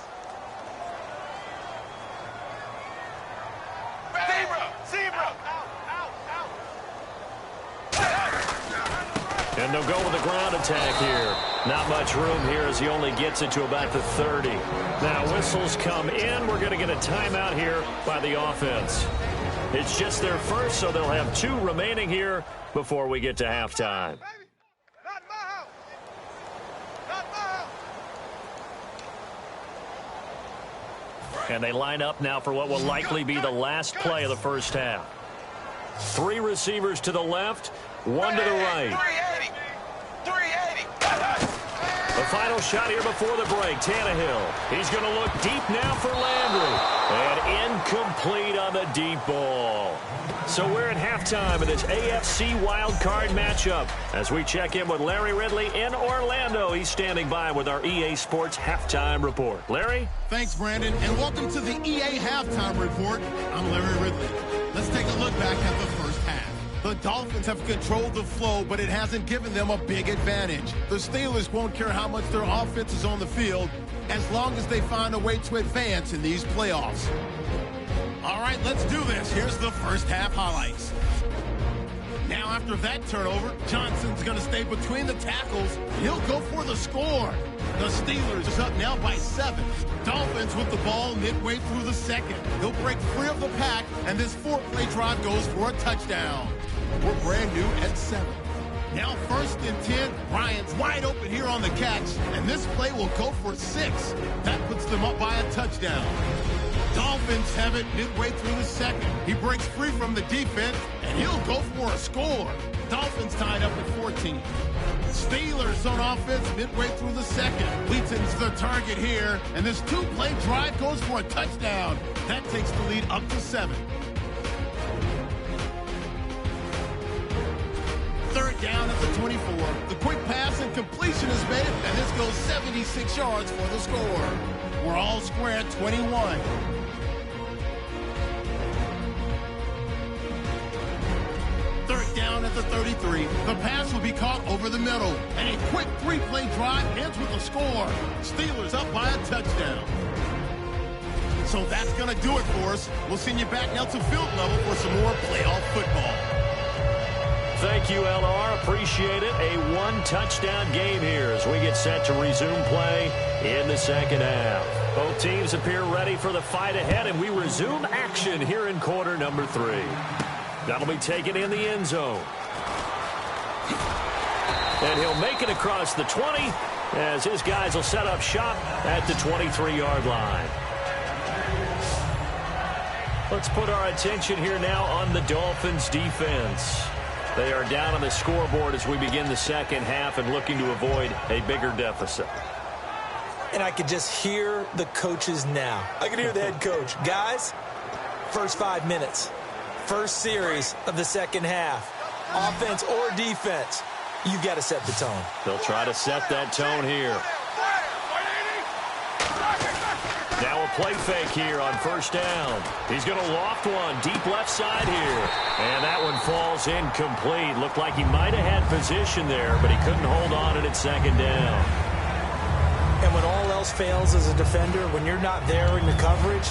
And they'll go with a ground attack here. Not much room here as he only gets it to about the 30. Now whistles come in. We're going to get a timeout here by the offense. It's just their first, so they'll have 2 remaining here before we get to halftime. And they line up now for what will likely be the last play of the first half. 3 receivers to the left, 1 to the right. 380. 380. The final shot here before the break. Tannehill. He's going to look deep now for Landry. And incomplete on the deep ball. So we're at halftime of this AFC wildcard matchup. As we check in with Larry Ridley in Orlando. He's standing by with our EA Sports Halftime Report. Larry? Thanks, Brandon, and welcome to the EA Halftime Report. I'm Larry Ridley. Let's take a look back at the first half. The Dolphins have controlled the flow, but it hasn't given them a big advantage. The Steelers won't care how much their offense is on the field as long as they find a way to advance in these playoffs. All right, let's do this. Here's the first half highlights. Now, after that turnover, Johnson's going to stay between the tackles. He'll go for the score. The Steelers is up now by 7. Dolphins with the ball midway through the second. He'll break free of the pack, and this 4-play drive goes for a touchdown. We're brand new at 7. Now 1st and 10. Bryant's wide open here on the catch, and this play will go for 6. That puts them up by a touchdown. Dolphins have it midway through the second. He breaks free from the defense, and he'll go for a score. Dolphins tied up at 14. Steelers on offense midway through the second. Wheaton's the target here, and this 2-play drive goes for a touchdown. That takes the lead up to 7. 3rd down at the 24. The quick pass and completion is made, and this goes 76 yards for the score. We're all square at 21. 3rd down at the 33. The pass will be caught over the middle. And a quick 3-play drive ends with a score. Steelers up by a touchdown. So that's going to do it for us. We'll send you back now to field level for some more playoff football. Thank you, LR. Appreciate it. A 1-touchdown game here as we get set to resume play in the second half. Both teams appear ready for the fight ahead, and we resume action here in quarter number 3. That'll be taken in the end zone. And he'll make it across the 20 as his guys will set up shop at the 23-yard line. Let's put our attention here now on the Dolphins defense. They are down on the scoreboard as we begin the second half and looking to avoid a bigger deficit. And I could just hear the coaches now. I can hear the head coach. Guys, first 5 minutes. First series of the second half. Offense or defense, you got to set the tone. They'll try to set that tone here. Now a play fake here on 1st down. He's going to loft one deep left side here. And that one falls incomplete. Looked like he might have had position there, but he couldn't hold on at 2nd down. And when all else fails as a defender, when you're not there in the coverage,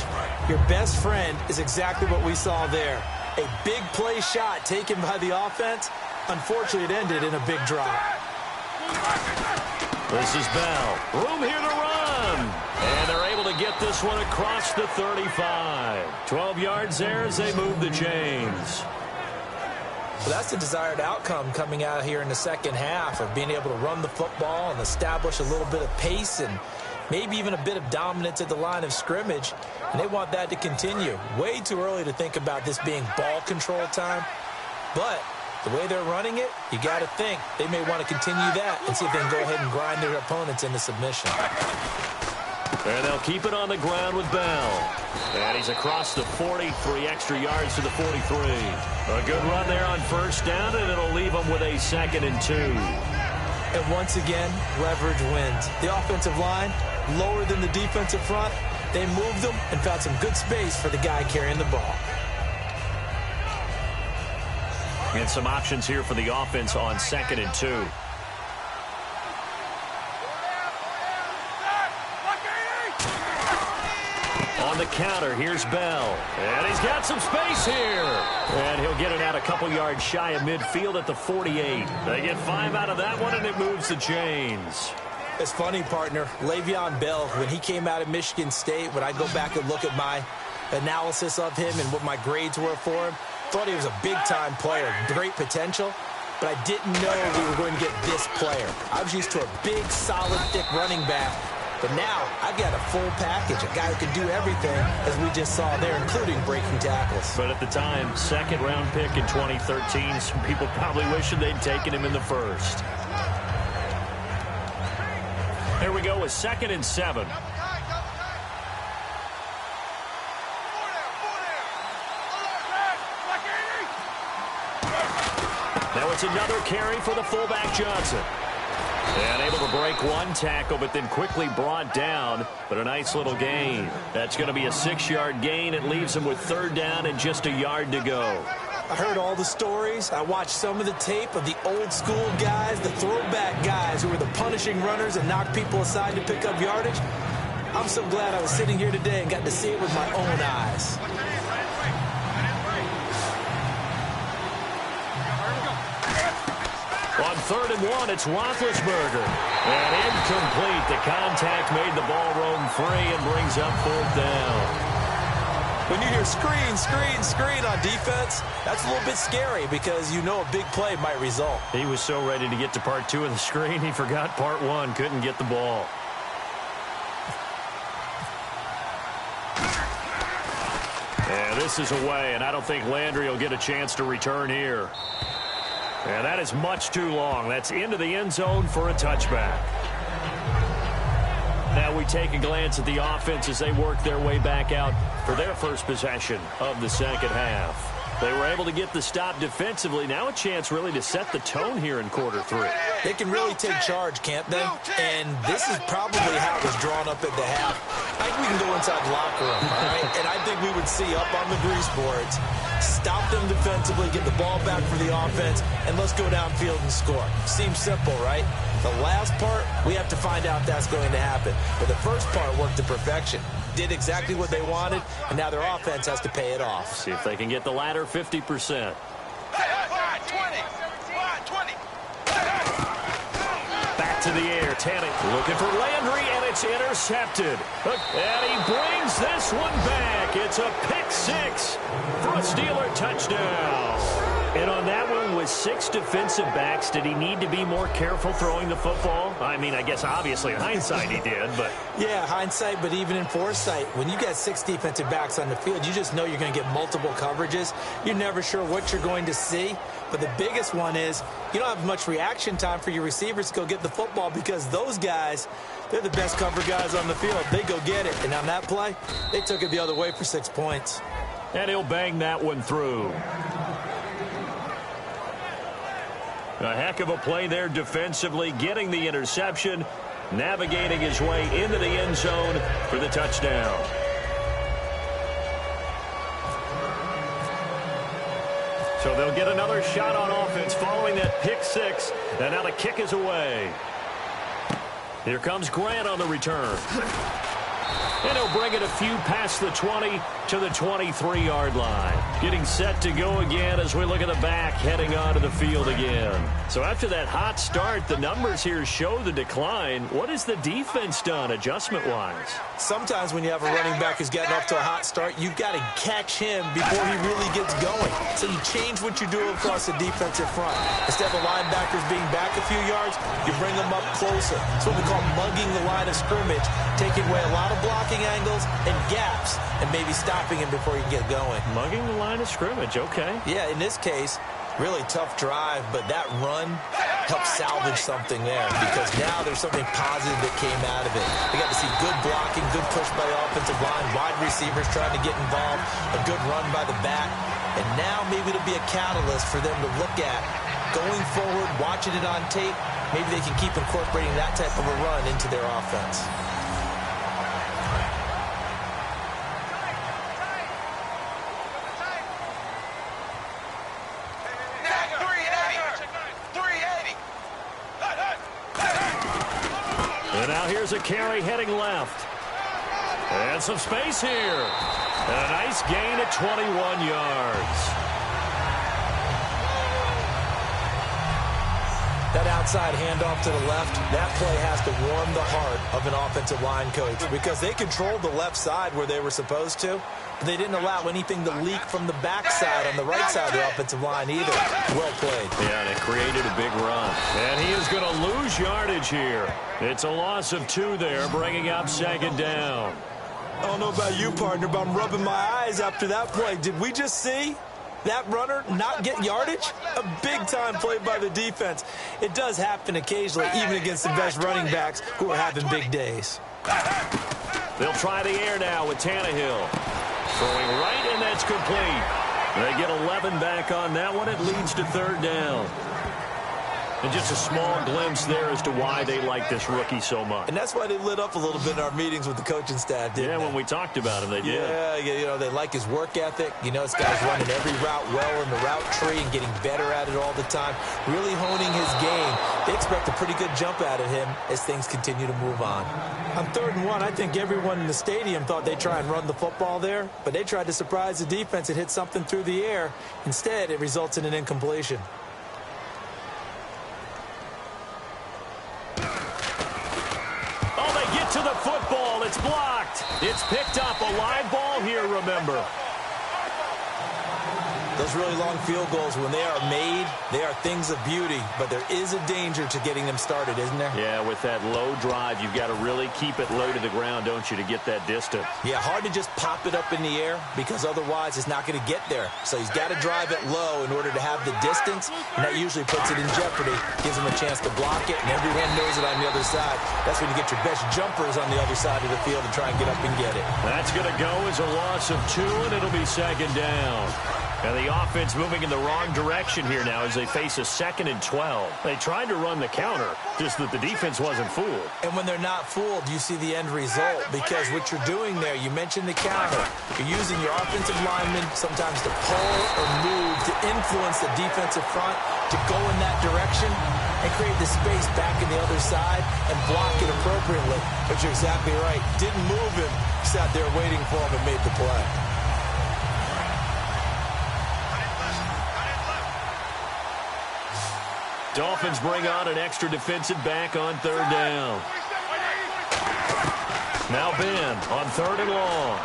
your best friend is exactly what we saw there. A big play shot taken by the offense. Unfortunately, it ended in a big drop. This is Bell. Room here to run. And they're able to get this one across the 35. 12 yards there as they move the chains. Well, that's the desired outcome coming out here in the second half of being able to run the football and establish a little bit of pace and maybe even a bit of dominance at the line of scrimmage. And they want that to continue. Way too early to think about this being ball control time. But the way they're running it, you got to think they may want to continue that and see if they can go ahead and grind their opponents into submission. And they'll keep it on the ground with Bell. And he's across the 40, 3 extra yards to the 43. A good run there on 1st down, and it'll leave them with a 2nd and 2. And once again, leverage wins. The offensive line, lower than the defensive front. They moved them and found some good space for the guy carrying the ball. And some options here for the offense on 2nd and 2. On the counter, here's Bell. And he's got some space here. And he'll get it out a couple yards shy of midfield at the 48. They get 5 out of that one, and it moves the chains. It's funny, partner. Le'Veon Bell, when he came out of Michigan State, when I go back and look at my analysis of him and what my grades were for him, thought he was a big-time player, great potential, but I didn't know we were going to get this player. I was used to a big, solid, thick running back. But now I've got a full package, a guy who can do everything, as we just saw there, including breaking tackles. But at the time, second-round pick in 2013, some people probably wishing they'd taken him in the first. Here we go with 2nd and 7. Now it's another carry for the fullback Johnson. And able to break one tackle, but then quickly brought down. But a nice little gain. That's going to be a 6-yard gain. It leaves him with 3rd down and just a yard to go. I heard all the stories. I watched some of the tape of the old school guys, the throwback guys who were the punishing runners and knocked people aside to pick up yardage. I'm so glad I was sitting here today and got to see it with my own eyes. On 3rd and 1, it's Roethlisberger. And incomplete. The contact made the ball roam free and brings up 4th down. When you hear screen, screen, screen on defense, that's a little bit scary because you know a big play might result. He was so ready to get to part 2 of the screen, he forgot part 1, couldn't get the ball. And this is away, and I don't think Landry will get a chance to return here. And that is much too long. That's into the end zone for a touchback. Now we take a glance at the offense as they work their way back out for their first possession of the second half. They were able to get the stop defensively. Now a chance really to set the tone here in quarter 3. They can really take charge, can't they? And this is probably how it was drawn up at the half. I think we can go inside the locker room, all right? And I think we would see up on the grease boards, stop them defensively, get the ball back for the offense, and let's go downfield and score. Seems simple, right? The last part, we have to find out if that's going to happen. But the first part worked to perfection. Did exactly what they wanted, and now their offense has to pay it off. See if they can get the latter 50%. 20. Back to the air. Tannehill looking for Landry, and it's intercepted. And he brings this one back. It's a pick 6 for a Steeler touchdown. And on that one, with 6 defensive backs, did he need to be more careful throwing the football? I mean, I guess obviously in hindsight he did, but... Yeah, hindsight, but even in foresight, when you got 6 defensive backs on the field, you just know you're going to get multiple coverages. You're never sure what you're going to see. But the biggest one is you don't have much reaction time for your receivers to go get the football because those guys, they're the best cover guys on the field. They go get it. And on that play, they took it the other way for 6 points. And he'll bang that one through. A heck of a play there defensively, getting the interception, navigating his way into the end zone for the touchdown. So they'll get another shot on offense following that pick 6, and now the kick is away. Here comes Grant on the return. And he'll bring it a few past the 20 to the 23-yard line. Getting set to go again as we look at the back heading onto the field again. So after that hot start, the numbers here show the decline. What has the defense done adjustment-wise? Sometimes when you have a running back who's gotten off to a hot start, you've got to catch him before he really gets going. So you change what you do across the defensive front. Instead of the linebackers being back a few yards, you bring them up closer. It's what we call mugging the line of scrimmage, taking away a lot of blocking angles and gaps and maybe stopping him before you get going. Mugging the line of scrimmage, okay. Yeah, in this case, really tough drive, but that run helped salvage something there because now there's something positive that came out of it. They got to see good blocking, good push by the offensive line, wide receivers trying to get involved, a good run by the back, and now maybe it'll be a catalyst for them to look at going forward, watching it on tape. Maybe they can keep incorporating that type of a run into their offense. And now here's a carry heading left. And some space here. And a nice gain at 21 yards. That outside handoff to the left, that play has to warm the heart of an offensive line coach because they controlled the left side where they were supposed to, but they didn't allow anything to leak from the backside on the right side of the offensive line either. Well played. Yeah, and it created a big run. And he is going to lose yardage here. It's a loss of 2 there, bringing up second down. I don't know about you, partner, but I'm rubbing my eyes after that play. Did we just see that runner not get yardage? A big-time play by the defense. It does happen occasionally, even against the best running backs who are having big days. They'll try the air now with Tannehill. Throwing right, and that's complete. They get 11 back on that one. It leads to third down. And just a small glimpse there as to why they like this rookie so much. And that's why they lit up a little bit in our meetings with the coaching staff, didn't they? When we talked about him, they did. Yeah, you know, they like his work ethic. You know, this guy's running every route well in the route tree and getting better at it all the time, really honing his game. They expect a pretty good jump out of him as things continue to move on. On 3rd and 1, I think everyone in the stadium thought they'd try and run the football there, but they tried to surprise the defense and hit something through the air. Instead, it results in an incompletion. To the football, it's blocked. It's picked up, a live ball here, remember. Those really long field goals, when they are made, they are things of beauty, but there is a danger to getting them started, isn't there? Yeah, with that low drive, you've got to really keep it low to the ground, don't you, to get that distance. Yeah, hard to just pop it up in the air because otherwise it's not going to get there. So he's got to drive it low in order to have the distance, and that usually puts it in jeopardy, gives him a chance to block it, and everyone knows it on the other side. That's when you get your best jumpers on the other side of the field and try and get up and get it. That's going to go as a loss of 2, and it'll be second down. And the offense moving in the wrong direction here now as they face a 2nd and 12. They tried to run the counter, just that the defense wasn't fooled. And when they're not fooled, you see the end result because what you're doing there, you mentioned the counter. You're using your offensive linemen sometimes to pull or move to influence the defensive front to go in that direction and create the space back in the other side and block it appropriately. But you're exactly right. Didn't move him. Sat there waiting for him and made the play. Dolphins bring on an extra defensive back on 3rd down. Now Ben on 3rd and long.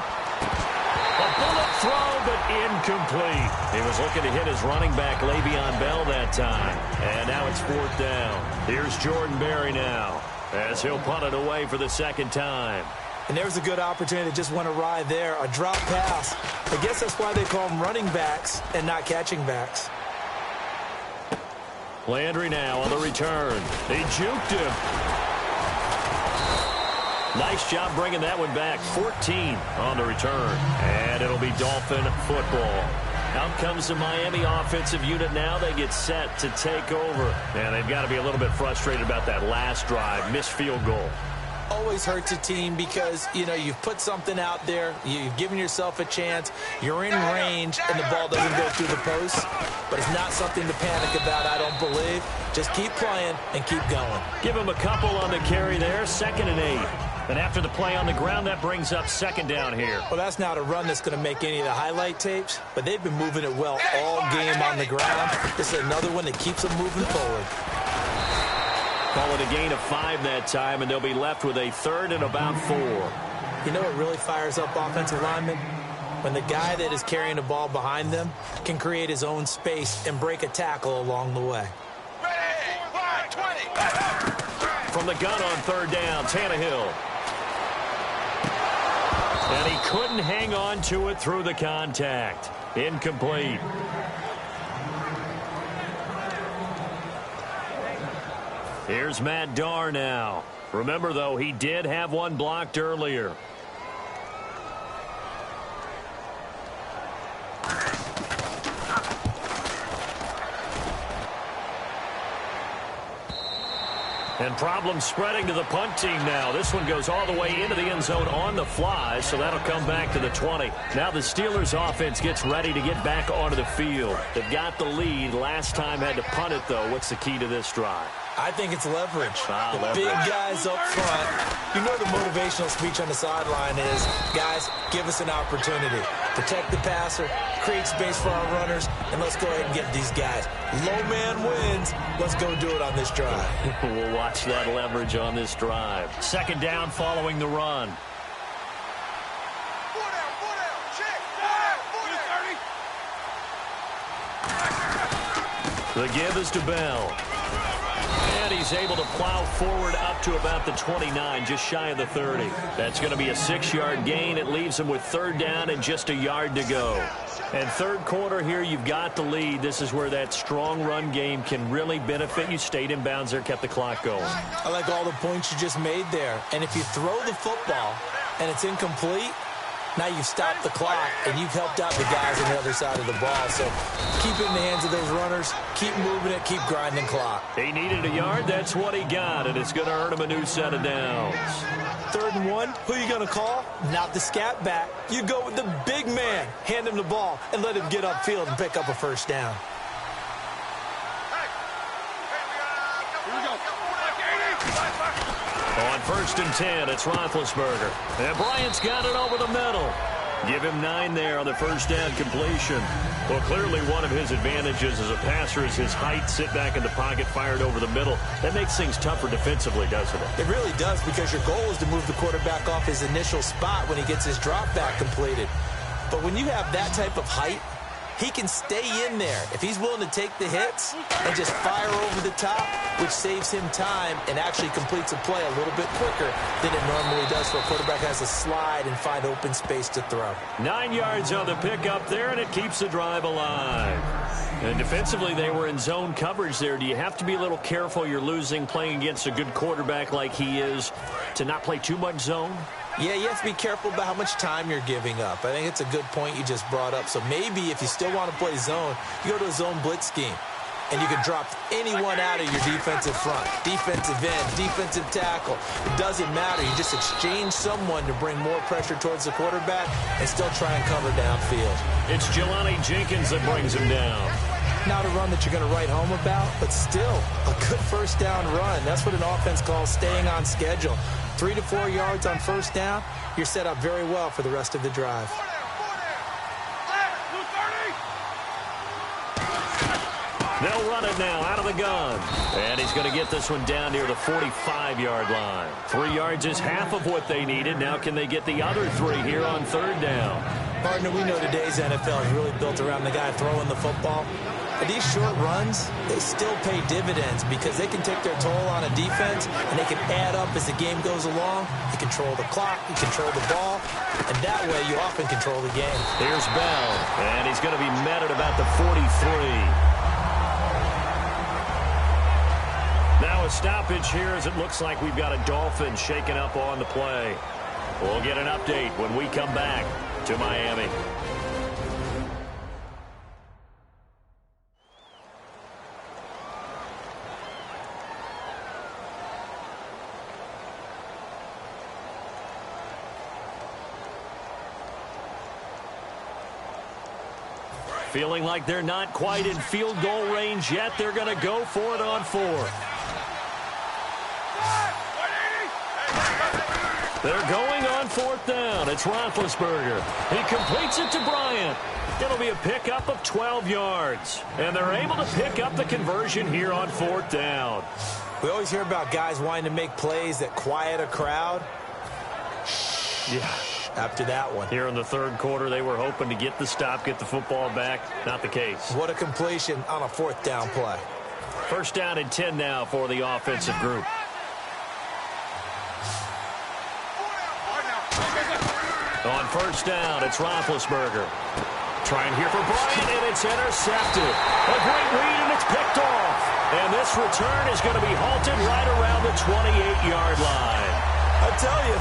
A bullet throw, but incomplete. He was looking to hit his running back, Le'Veon Bell, that time. And now it's 4th down. Here's Jordan Berry now as he'll punt it away for the 2nd time. And there's a good opportunity to just want to ride there. A drop pass. I guess that's why they call them running backs and not catching backs. Landry now on the return. They juked him. Nice job bringing that one back. 14 on the return. And it'll be Dolphin football. Out comes the Miami offensive unit now. They get set to take over. And they've got to be a little bit frustrated about that last drive. Missed field goal. Always hurts a team because, you know, you've put something out there, you've given yourself a chance, you're in range, and the ball doesn't go through the post. But it's not something to panic about, I don't believe. Just keep playing and keep going. Give him a couple on the carry there, 2nd and 8. And after the play on the ground, that brings up 2nd down here. Well, that's not a run that's going to make any of the highlight tapes, but they've been moving it well all game on the ground. This is another one that keeps them moving forward. Call it a gain of 5 that time, and they'll be left with a 3rd and about 4. You know what really fires up offensive linemen? When the guy that is carrying the ball behind them can create his own space and break a tackle along the way. Ready, 20. From the gun on 3rd down, Tannehill. And he couldn't hang on to it through the contact. Incomplete. Here's Matt Darr now. Remember, though, he did have one blocked earlier. And problems spreading to the punt team now. This one goes all the way into the end zone on the fly, so that'll come back to the 20. Now the Steelers offense gets ready to get back onto the field. They've got the lead. Last time had to punt it, though. What's the key to this drive? I think it's leverage. The big guys up front. You know the motivational speech on the sideline is, guys, give us an opportunity. Protect the passer, create space for our runners, and let's go ahead and get these guys. Low man wins. Let's go do it on this drive. We'll watch that leverage on this drive. Second down following the run. The give is to Bell. And he's able to plow forward up to about the 29, just shy of the 30. That's going to be a 6-yard gain. It leaves him with third down and just a yard to go. And third quarter here, you've got the lead. This is where that strong run game can really benefit you. Stayed in bounds there, kept the clock going. I like all the points you just made there. And if you throw the football and it's incomplete, now you've stopped the clock, and you've helped out the guys on the other side of the ball. So keep it in the hands of those runners. Keep moving it. Keep grinding clock. He needed a yard. That's what he got, and it's going to earn him a new set of downs. 3rd and 1, who are you going to call? Not the scat back. You go with the big man. Hand him the ball and let him get upfield and pick up a first down. On 1st and 10, it's Roethlisberger. And Bryant's got it over the middle. Give him 9 there on the first down completion. Well, clearly one of his advantages as a passer is his height. Sit back in the pocket, fired over the middle. That makes things tougher defensively, doesn't it? It really does, because your goal is to move the quarterback off his initial spot when he gets his drop back completed. But when you have that type of height, he can stay in there if he's willing to take the hits and just fire over the top, which saves him time and actually completes a play a little bit quicker than it normally does for a quarterback who has to slide and find open space to throw. 9 yards on the pickup there, and it keeps the drive alive. And defensively, they were in zone coverage there. Do you have to be a little careful? You're losing playing against a good quarterback like he is to not play too much zone? Yeah, you have to be careful about how much time you're giving up. I think it's a good point you just brought up. So maybe if you still want to play zone, you go to a zone blitz scheme. And you can drop anyone out of your defensive front, defensive end, defensive tackle. It doesn't matter. You just exchange someone to bring more pressure towards the quarterback and still try and cover downfield. It's Jelani Jenkins that brings him down. Not a run that you're going to write home about, but still a good first down run. That's what an offense calls staying on schedule. 3 to 4 yards on first down, you're set up very well for the rest of the drive. They'll run it now out of the gun. And he's going to get this one down near the 45-yard line. 3 yards is half of what they needed. Now can they get the other 3 here on third down? Partner, we know today's NFL is really built around the guy throwing the football. But these short runs, they still pay dividends because they can take their toll on a defense and they can add up as the game goes along. You control the clock, you control the ball, and that way you often control the game. Here's Bell, and he's going to be met at about the 43. Now a stoppage here as it looks like we've got a Dolphins shaking up on the play. We'll get an update when we come back to Miami. Feeling like they're not quite in field goal range yet. They're going to go for it on 4th. They're going on 4th down. It's Roethlisberger. He completes it to Bryant. It'll be a pickup of 12 yards. And they're able to pick up the conversion here on 4th down. We always hear about guys wanting to make plays that quiet a crowd. Yeah. After that one. Here in the third quarter, they were hoping to get the stop, get the football back. Not the case. What a completion on a 4th down play. First down and 10 now for the offensive group. On first down, it's Roethlisberger. Trying here for Bryant, and it's intercepted. A great read, and it's picked off. And this return is going to be halted right around the 28-yard line. I tell you,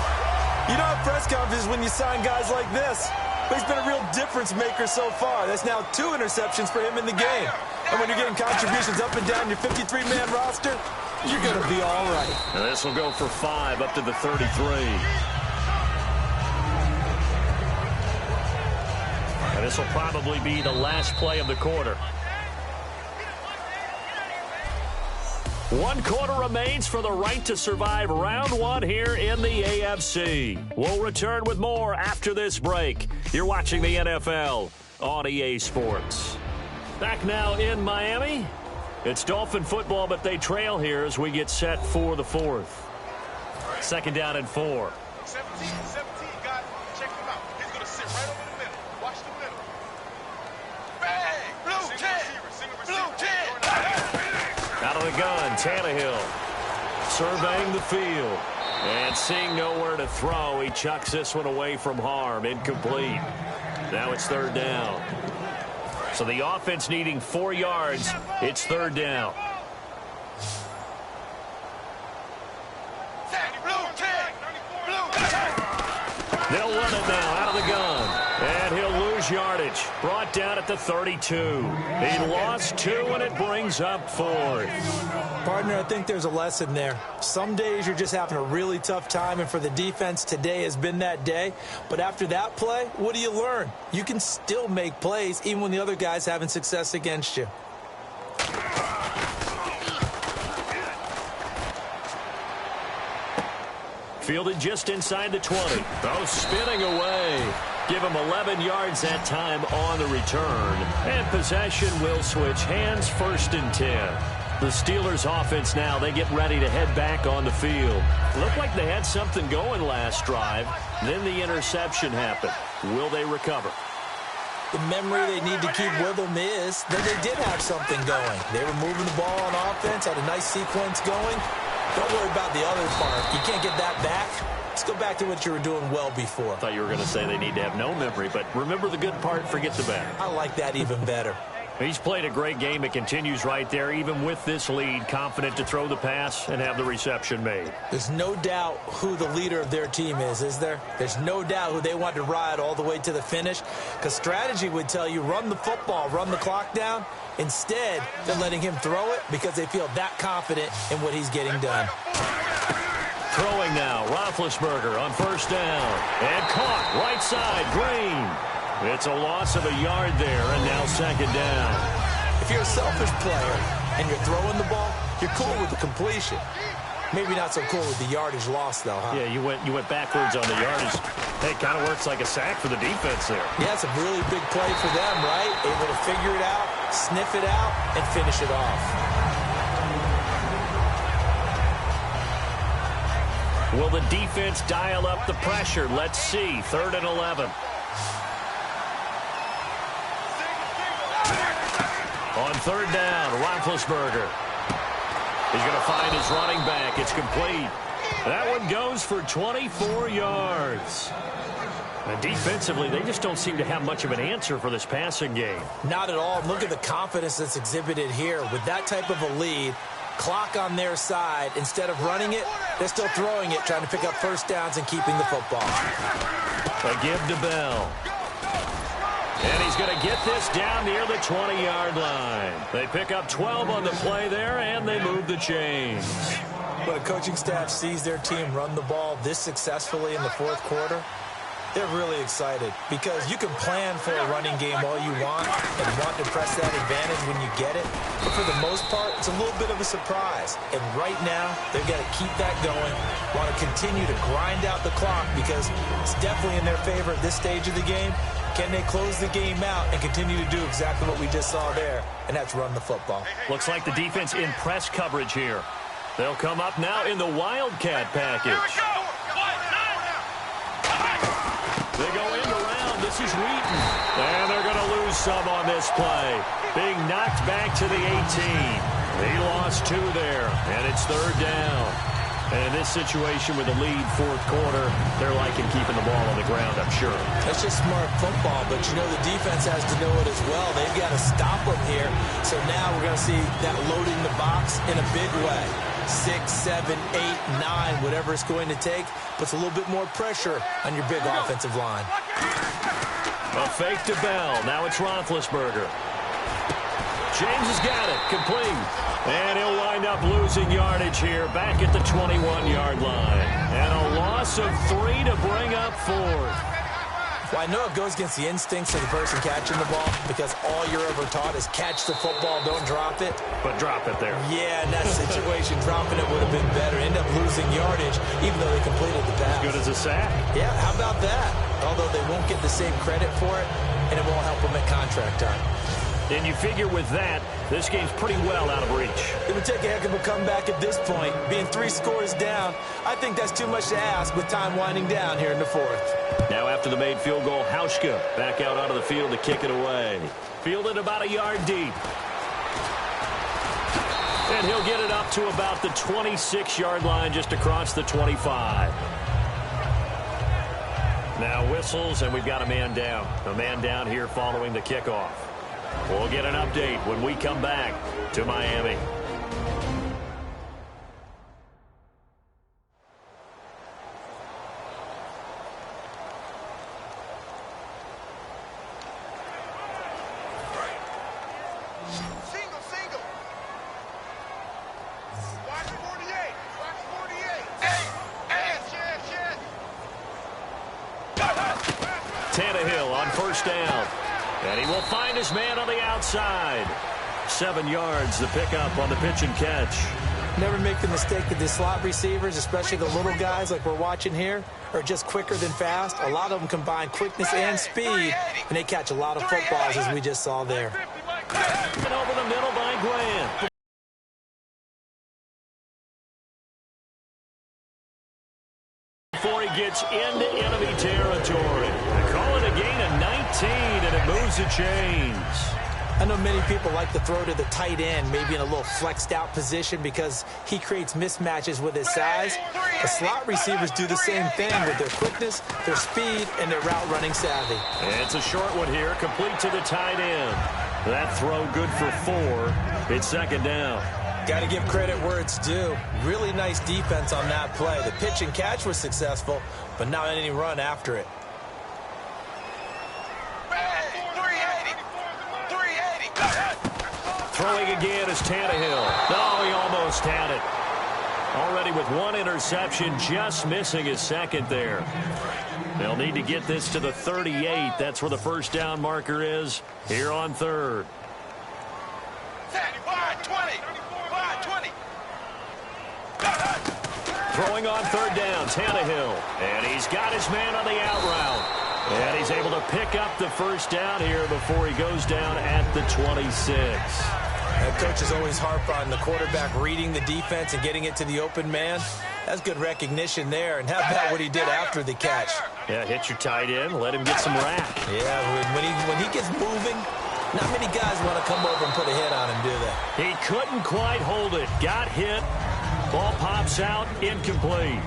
you don't have press conferences when you sign guys like this. But he's been a real difference maker so far. That's now 2 interceptions for him in the game. And when you're getting contributions up and down your 53-man roster, you're going to be all right. And this will go for 5 up to the 33. And this will probably be the last play of the quarter. 1 quarter remains for the right to survive round 1 here in the AFC. We'll return with more after this break. You're watching the NFL on EA Sports. Back now in Miami. It's Dolphin football, but they trail here as we get set for the 4th. 2nd down and 4. 17, guys. Check him out. He's going to sit right over the middle. Watch the middle. Bang! Blue 10! Blue 10! Out of the gun, Tannehill surveying the field. And seeing nowhere to throw, he chucks this one away from harm. Incomplete. Now it's 3rd down. So the offense needing 4 yards. It's 3rd down. They'll run it now out of the gun. And he'll lose yardage. Brought down at the 32. He lost 2, and it brings up 4th. Partner, I think there's a lesson there. Some days you're just having a really tough time, and for the defense, today has been that day. But after that play, what do you learn? You can still make plays even when the other guy's having success against you. Fielded just inside the 20. Oh, spinning away. Give him 11 yards that time on the return. And possession will switch hands, 1st and 10. The Steelers offense now, they get ready to head back on the field. Looked like they had something going last drive. Then the interception happened. Will they recover? The memory they need to keep with them is that they did have something going. They were moving the ball on offense, had a nice sequence going. Don't worry about the other part. You can't get that back. Let's go back to what you were doing well before. I thought you were going to say they need to have no memory, but remember the good part, forget the bad. I like that even better. He's played a great game. It continues right there, even with this lead, confident to throw the pass and have the reception made. There's no doubt who the leader of their team is there? There's no doubt who they want to ride all the way to the finish, because strategy would tell you run the football, run the clock down. Instead, they're letting him throw it because they feel that confident in what he's getting done. Throwing now, Roethlisberger on 1st down. And caught, right side, Green. It's a loss of a yard there, and now 2nd down. If you're a selfish player and you're throwing the ball, you're cool with the completion. Maybe not so cool with the yardage loss, though, huh? Yeah, you went backwards on the yardage. Hey, it kind of works like a sack for the defense there. Yeah, it's a really big play for them, right? Able to figure it out, sniff it out, and finish it off. Will the defense dial up the pressure? Let's see. 3rd and 11. On 3rd down, Roethlisberger. He's going to find his running back. It's complete. That one goes for 24 yards. And defensively, they just don't seem to have much of an answer for this passing game. Not at all. Look at the confidence that's exhibited here. With that type of a lead, clock on their side, instead of running it, they're still throwing it, trying to pick up 1st downs and keeping the football. They give to Bell. And he's going to get this down near the 20-yard line. They pick up 12 on the play there, and they move the chains. When a coaching staff sees their team run the ball this successfully in the 4th quarter, they're really excited because you can plan for a running game all you want and want to press that advantage when you get it. But for the most part, it's a little bit of a surprise. And right now, they've got to keep that going, want to continue to grind out the clock because it's definitely in their favor at this stage of the game. Can they close the game out and continue to do exactly what we just saw there, and that's run the football? Looks like the defense in press coverage here. They'll come up now in the Wildcat package. They go in around. This is Wheaton. And they're going to lose some on this play. Being knocked back to the 18. He lost 2 there, and it's 3rd down. And in this situation with the lead 4th quarter, they're liking keeping the ball on the ground, I'm sure. That's just smart football, but you know the defense has to know it as well. They've got to stop them here. So now we're going to see that loading the box in a big way. 6, 7, 8, 9, whatever it's going to take, puts a little bit more pressure on your big offensive line. A fake to Bell. Now it's Roethlisberger. James has got it. Complete. And he'll wind up losing yardage here back at the 21-yard line. And a loss of 3 to bring up 4th. Well, I know it goes against the instincts of the person catching the ball because all you're ever taught is catch the football, don't drop it. But drop it there. Yeah, in that situation, dropping it would have been better. End up losing yardage, even though they completed the pass. As good as a sack. Yeah, how about that? Although they won't get the same credit for it, and it won't help them at contract time. And you figure with that, this game's pretty well out of reach. It would take a heck of a comeback at this point. Being 3 scores down, I think that's too much to ask with time winding down here in the 4th. Now after the made field goal, Hauschka back out onto the field to kick it away. Fielded about a yard deep. And he'll get it up to about the 26-yard line just across the 25. Now whistles, and we've got a man down. A man down here following the kickoff. We'll get an update when we come back to Miami. Single. Watch 48. Watch 48. Tannehill on first down. And he will find his man on the outside. 7 yards, the pickup on the pitch and catch. Never make the mistake that the slot receivers, especially the little guys like we're watching here, are just quicker than fast. A lot of them combine quickness and speed, and they catch a lot of footballs, as we just saw there. And over the middle by Grant. Before he gets into enemy territory. They call it a gain of 19, and it moves the chains. I know many people like to throw to the tight end, maybe in a little flexed out position because he creates mismatches with his size. The slot receivers do the same thing with their quickness, their speed, and their route running savvy. It's a short one here, complete to the tight end. That throw good for 4. It's second down. Got to give credit where it's due. Really nice defense on that play. The pitch and catch was successful, but not any run after it. Throwing again is Tannehill. No, he almost had it. Already with 1 interception, just missing his second there. They'll need to get this to the 38. That's where the first down marker is here on 3rd. Throwing on 3rd down, Tannehill. And he's got his man on the out route. And he's able to pick up the first down here before he goes down at the 26. Coaches always harp on the quarterback reading the defense and getting it to the open man. That's good recognition there. And how about what he did after the catch? Yeah, hit your tight end, let him get some rack. Yeah, when he gets moving, not many guys want to come over and put a hit on him, do they? He couldn't quite hold it. Got hit. Ball pops out, incomplete.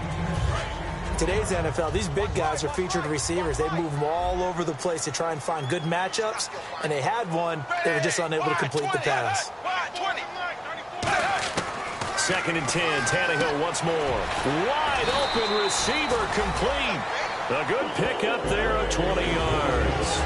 Today's NFL, these big guys are featured receivers. They move them all over the place to try and find good matchups, and they had one. They were just unable to complete the pass. 2nd and 10. Tannehill once more. Wide open receiver complete. A good pickup there of 20 yards.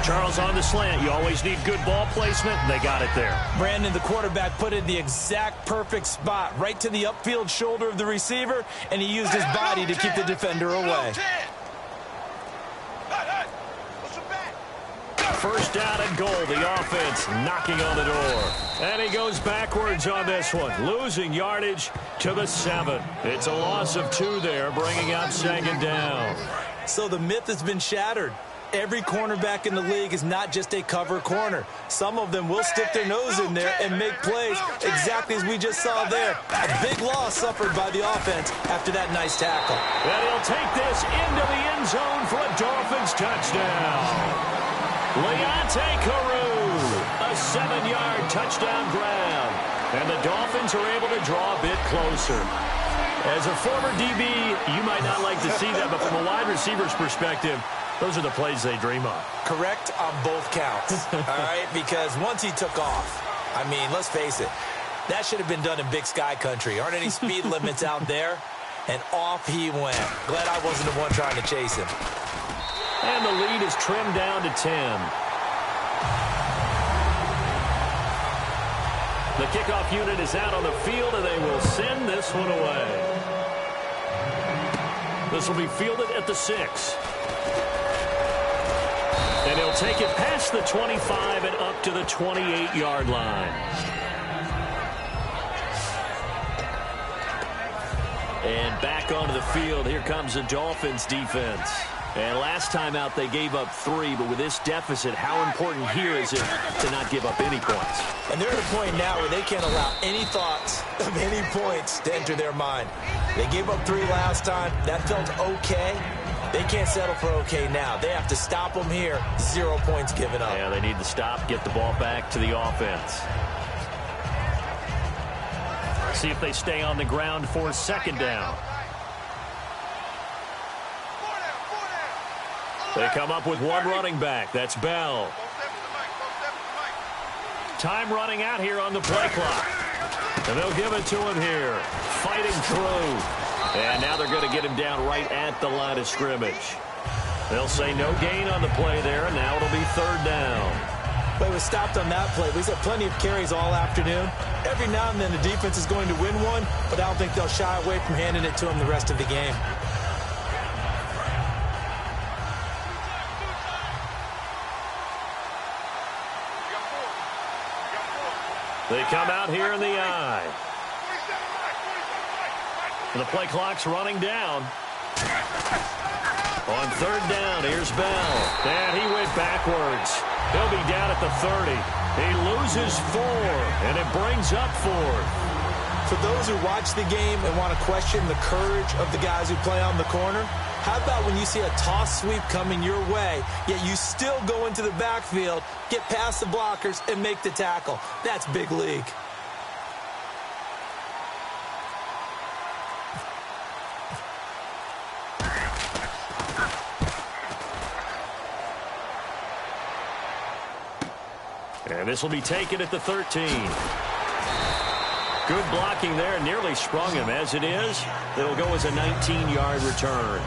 Charles on the slant. You always need good ball placement. They got it there. Brandon, the quarterback, put it in the exact perfect spot, right to the upfield shoulder of the receiver, and he used his body to keep the defender away. First down and goal. The offense knocking on the door. And he goes backwards on this one. Losing yardage to the 7. It's a loss of 2 there, bringing up 2nd down. So the myth has been shattered. Every cornerback in the league is not just a cover corner. Some of them will stick their nose in there and make plays exactly as we just saw there. A big loss suffered by the offense after that nice tackle. And he'll take this into the end zone for a Dolphins touchdown. Leonte Carew, a 7-yard touchdown grab. And the Dolphins are able to draw a bit closer. As a former DB, you might not like to see that, but from a wide receiver's perspective, those are the plays they dream of. Correct on both counts, all right? Because once he took off, I mean, let's face it, that should have been done in Big Sky country. Aren't any speed limits out there? And off he went. Glad I wasn't the one trying to chase him. And the lead is trimmed down to 10. The kickoff unit is out on the field, and they will send this one away. This will be fielded at the 6. And he'll take it past the 25 and up to the 28-yard line. And back onto the field, here comes the Dolphins defense. And last time out, they gave up 3, but with this deficit, how important here is it to not give up any points? And they're at a point now where they can't allow any thoughts of any points to enter their mind. They gave up 3 last time. That felt okay. They can't settle for okay now. They have to stop them here. 0 points given up. Yeah, they need to stop, get the ball back to the offense. See if they stay on the ground for second down. They come up with one running back. That's Bell. Time running out here on the play clock. And they'll give it to him here. Fighting through. And now they're going to get him down right at the line of scrimmage. They'll say no gain on the play there, and now it'll be third down. But it was stopped on that play. We've had plenty of carries all afternoon. Every now and then the defense is going to win one, but I don't think they'll shy away from handing it to him the rest of the game. They come out here in the eye. And the play clock's running down. On third down, here's Bell. And he went backwards. He'll be down at the 30. He loses 4, and it brings up 4. For those who watch the game and want to question the courage of the guys who play on the corner, how about when you see a toss sweep coming your way, yet you still go into the backfield, get past the blockers, and make the tackle? That's big league. And this will be taken at the 13. Good blocking there, nearly sprung him. As it is, it'll go as a 19-yard return.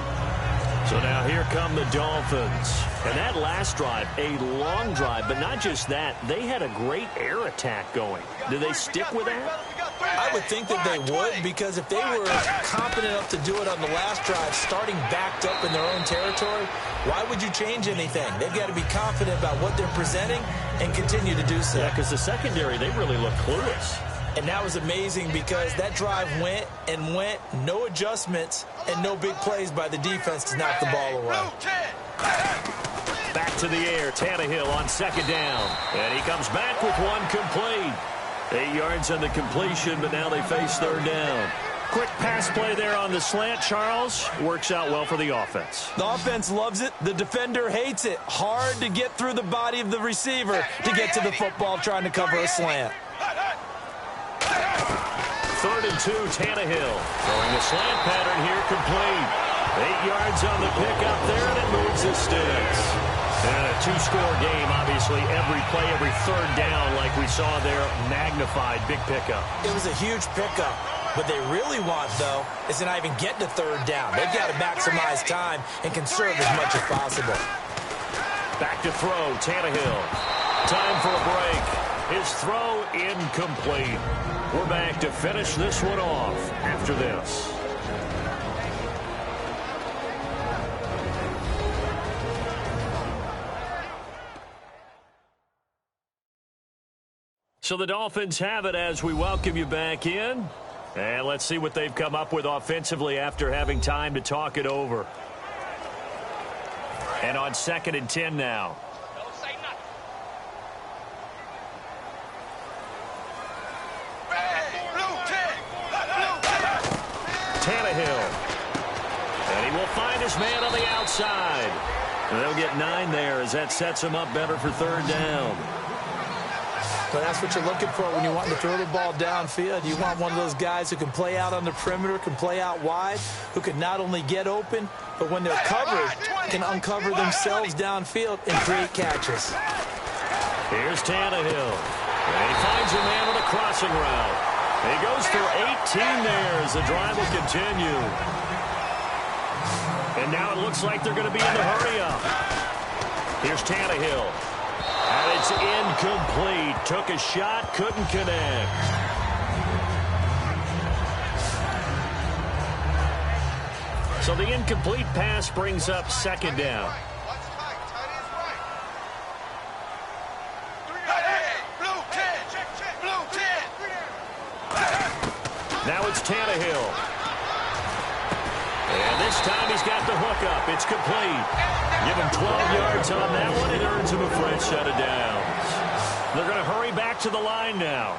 So now here come the Dolphins. And that last drive, a long drive, but not just that. They had a great air attack going. Do they stick with that? I would think that they would, because if they were competent enough to do it on the last drive, starting backed up in their own territory, why would you change anything? They've got to be confident about what they're presenting and continue to do so. Yeah, because the secondary, they really look clueless. And that was amazing because that drive went and went, no adjustments, and no big plays by the defense to knock the ball away. Back to the air, Tannehill on second down. And he comes back with one complete. 8 yards on the completion, but now they face third down. Quick pass play there on the slant, Charles. Works out well for the offense. The offense loves it. The defender hates it. Hard to get through the body of the receiver to get to the football trying to cover a slant. 3rd and 2, Tannehill. Throwing the slant pattern here, complete. 8 yards on the pickup there, and it moves the sticks. And a 2-score game, obviously. Every play, every third down, like we saw there, magnified. Big pickup. It was a huge pickup. What they really want, though, is to not even get to third down. They've got to maximize time and conserve as much as possible. Back to throw, Tannehill. Time for a break. His throw incomplete. We're back to finish this one off after this. So the Dolphins have it as we welcome you back in. And let's see what they've come up with offensively after having time to talk it over. And on 2nd and 10 now. Tannehill. And he will find his man on the outside. And they'll get 9 there as that sets him up better for third down. But that's what you're looking for when you want to throw the ball downfield. You want one of those guys who can play out on the perimeter, can play out wide, who can not only get open, but when they're covered, can uncover themselves downfield and create catches. Here's Tannehill. And he finds a man with a crossing route. He goes for 18 there as the drive will continue. And now it looks like they're going to be in the hurry-up. Here's Tannehill. And it's incomplete. Took a shot, couldn't connect. So the incomplete pass brings up second down. Now it's Tannehill. And this time he's got the hook up. It's complete. Give him 12 yards on that one. It earns him a fresh set of downs. They're going to hurry back to the line now.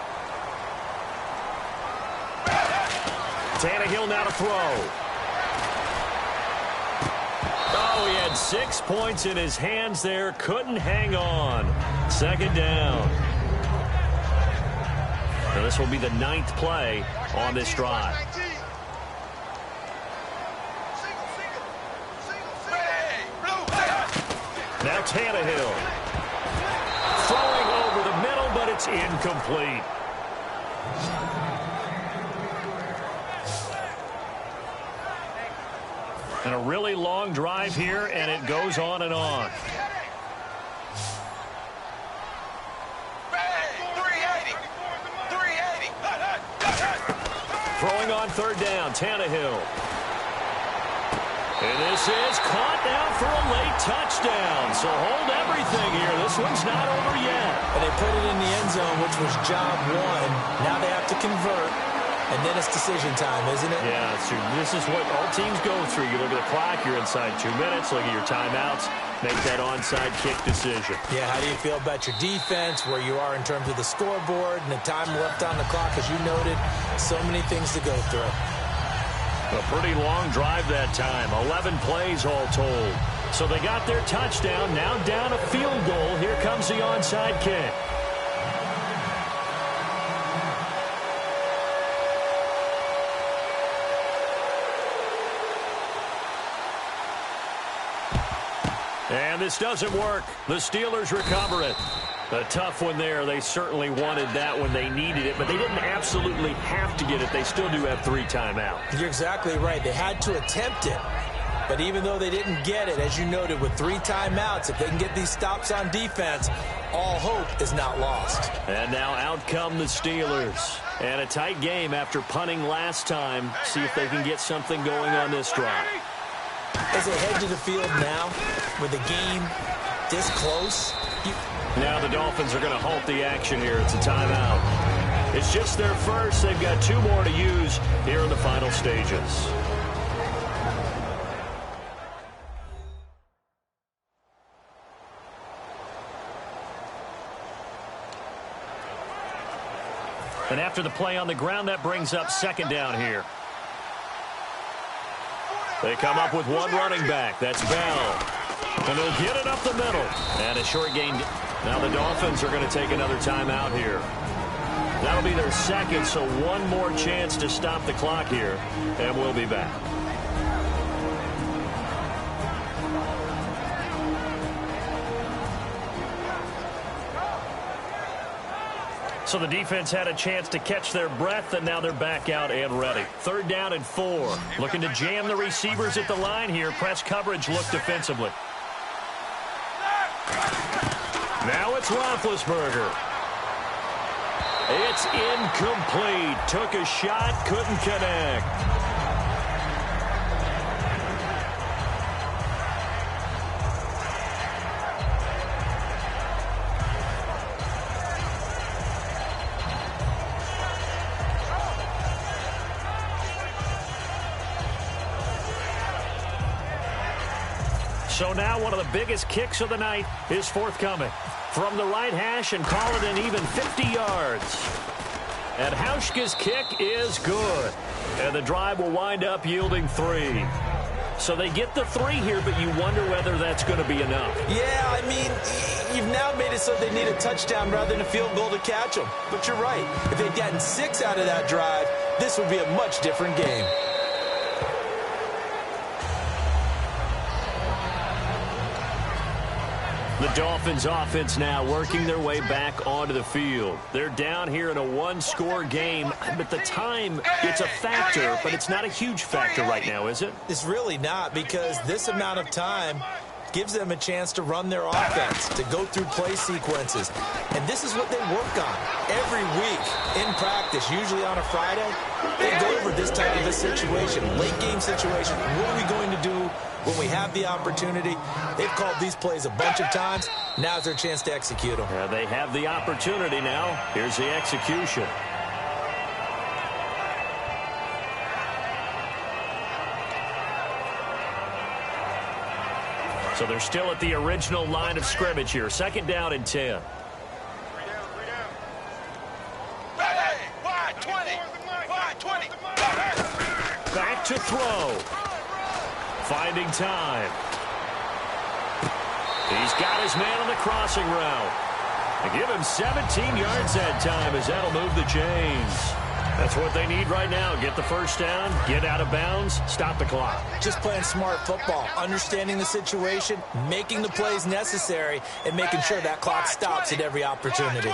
Tannehill now to throw. Oh, he had 6 points in his hands there. Couldn't hang on. Second down. Now this will be the 9th play on this drive. Now Tannehill. Throwing over the middle, but it's incomplete. And a really long drive here, and it goes on and on. Throwing on third down, Tannehill. And this is caught now for a late touchdown. So hold everything here. This one's not over yet. And they put it in the end zone, which was job one. Now they have to convert. And then it's decision time, isn't it? Yeah, this is what all teams go through. You look at the clock, you're inside 2 minutes, look at your timeouts, make that onside kick decision. Yeah, how do you feel about your defense, where you are in terms of the scoreboard, and the time left on the clock, as you noted? So many things to go through. A pretty long drive that time, 11 plays all told. So they got their touchdown, now down a field goal. Here comes the onside kick. And this doesn't work. The Steelers recover it. A tough one there. They certainly wanted that when they needed it, but they didn't absolutely have to get it. They still do have 3 timeouts. You're exactly right. They had to attempt it. But even though they didn't get it, as you noted, with 3 timeouts, if they can get these stops on defense, all hope is not lost. And now out come the Steelers. And a tight game after punting last time. See if they can get something going on this drive. As they head to the field now, with the game this close. Now the Dolphins are going to halt the action here. It's a timeout. It's just their first. They've got 2 more to use here in the final stages. And after the play on the ground, that brings up second down here. They come up with 1 running back. That's Bell. And they'll get it up the middle. And a short gain. Now the Dolphins are going to take another timeout here. That'll be their second, so 1 more chance to stop the clock here. And we'll be back. So the defense had a chance to catch their breath, and now they're back out and ready. 3rd down and 4. Looking to jam the receivers at the line here. Press coverage look defensively. Now it's Roethlisberger. It's incomplete. Took a shot, couldn't connect. So now one of the biggest kicks of the night is forthcoming. From the right hash, and call it an even 50 yards. And Hauschka's kick is good. And the drive will wind up yielding 3. So they get the 3 here, but you wonder whether that's going to be enough. Yeah, I mean, you've now made it so they need a touchdown rather than a field goal to catch them. But you're right. If they'd gotten 6 out of that drive, this would be a much different game. The Dolphins offense now working their way back onto the field. They're down here in a 1-score game, but the time, it's a factor, but it's not a huge factor right now, is it? It's really not, because this amount of time, gives them a chance to run their offense, to go through play sequences. And this is what they work on every week in practice, usually on a Friday. They go over this type of a situation, late game situation. What are we going to do when we have the opportunity? They've called these plays a bunch of times. Now's their chance to execute them. Yeah, they have the opportunity now. Here's the execution. So they're still at the original line of scrimmage here. 2nd down and 10. Back to throw. Finding time. He's got his man on the crossing route. They give him 17 yards that time as that'll move the chains. That's what they need right now. Get the first down, get out of bounds, stop the clock. Just playing smart football, understanding the situation, making the plays necessary, and making sure that clock stops at every opportunity.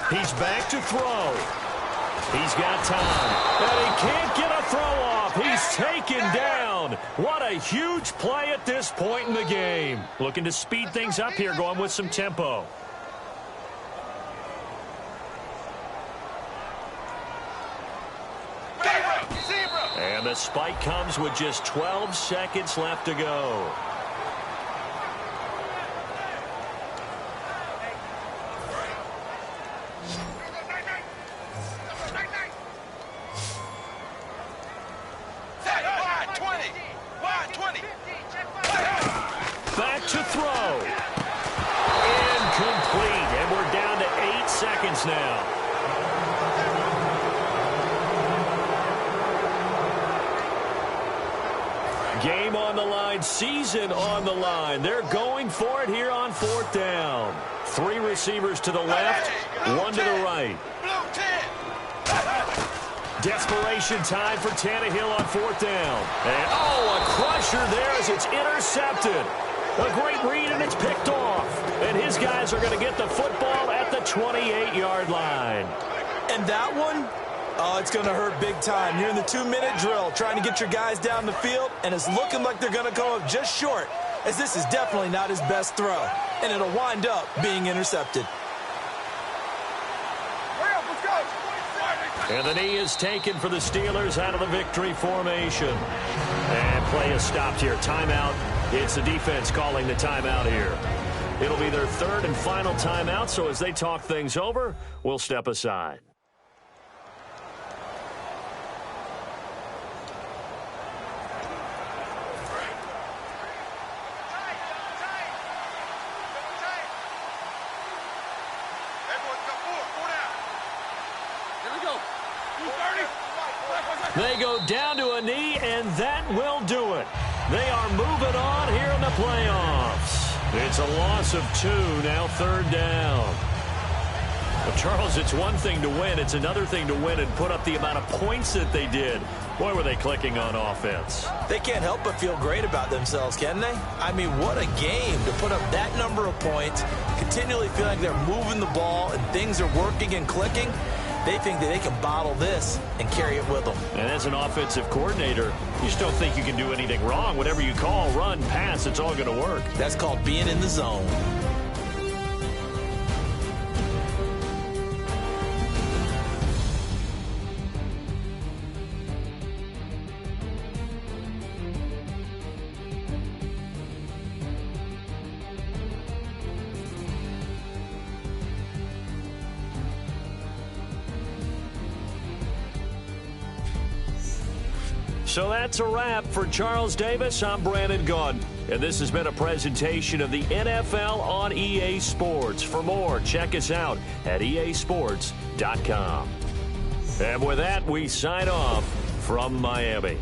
He's back to throw. He's got time. And he can't get a throw off. He's taken down. What a huge play at this point in the game. Looking to speed things up here, going with some tempo. And the spike comes with just 12 seconds left to go. Back to throw. Incomplete. And we're down to 8 seconds now. Game on the line, season on the line. They're going for it here on 4th down. 3 receivers to the left, 1 to the right. Desperation time for Tannehill on 4th down. And, a crusher there as it's intercepted. A great read, and it's picked off. And his guys are going to get the football at the 28-yard line. And that one? Oh, it's going to hurt big time. You're in the 2-minute drill trying to get your guys down the field, and it's looking like they're going to come up just short, as this is definitely not his best throw, and it'll wind up being intercepted. And the knee is taken for the Steelers out of the victory formation. And play is stopped here. Timeout. It's the defense calling the timeout here. It'll be their 3rd and final timeout, so as they talk things over, we'll step aside. They go down to a knee, and that will do it. They are moving on here in the playoffs. It's a loss of 2, now 3rd down. Well, Charles, it's one thing to win. It's another thing to win and put up the amount of points that they did. Boy, were they clicking on offense. They can't help but feel great about themselves, can they? I mean, what a game to put up that number of points, continually feel like they're moving the ball and things are working and clicking. They think that they can bottle this and carry it with them. And as an offensive coordinator, you just don't think you can do anything wrong. Whatever you call, run, pass, it's all going to work. That's called being in the zone. So that's a wrap for Charles Davis. I'm Brandon Gaudin, and this has been a presentation of the NFL on EA Sports. For more, check us out at easports.com. And with that, we sign off from Miami.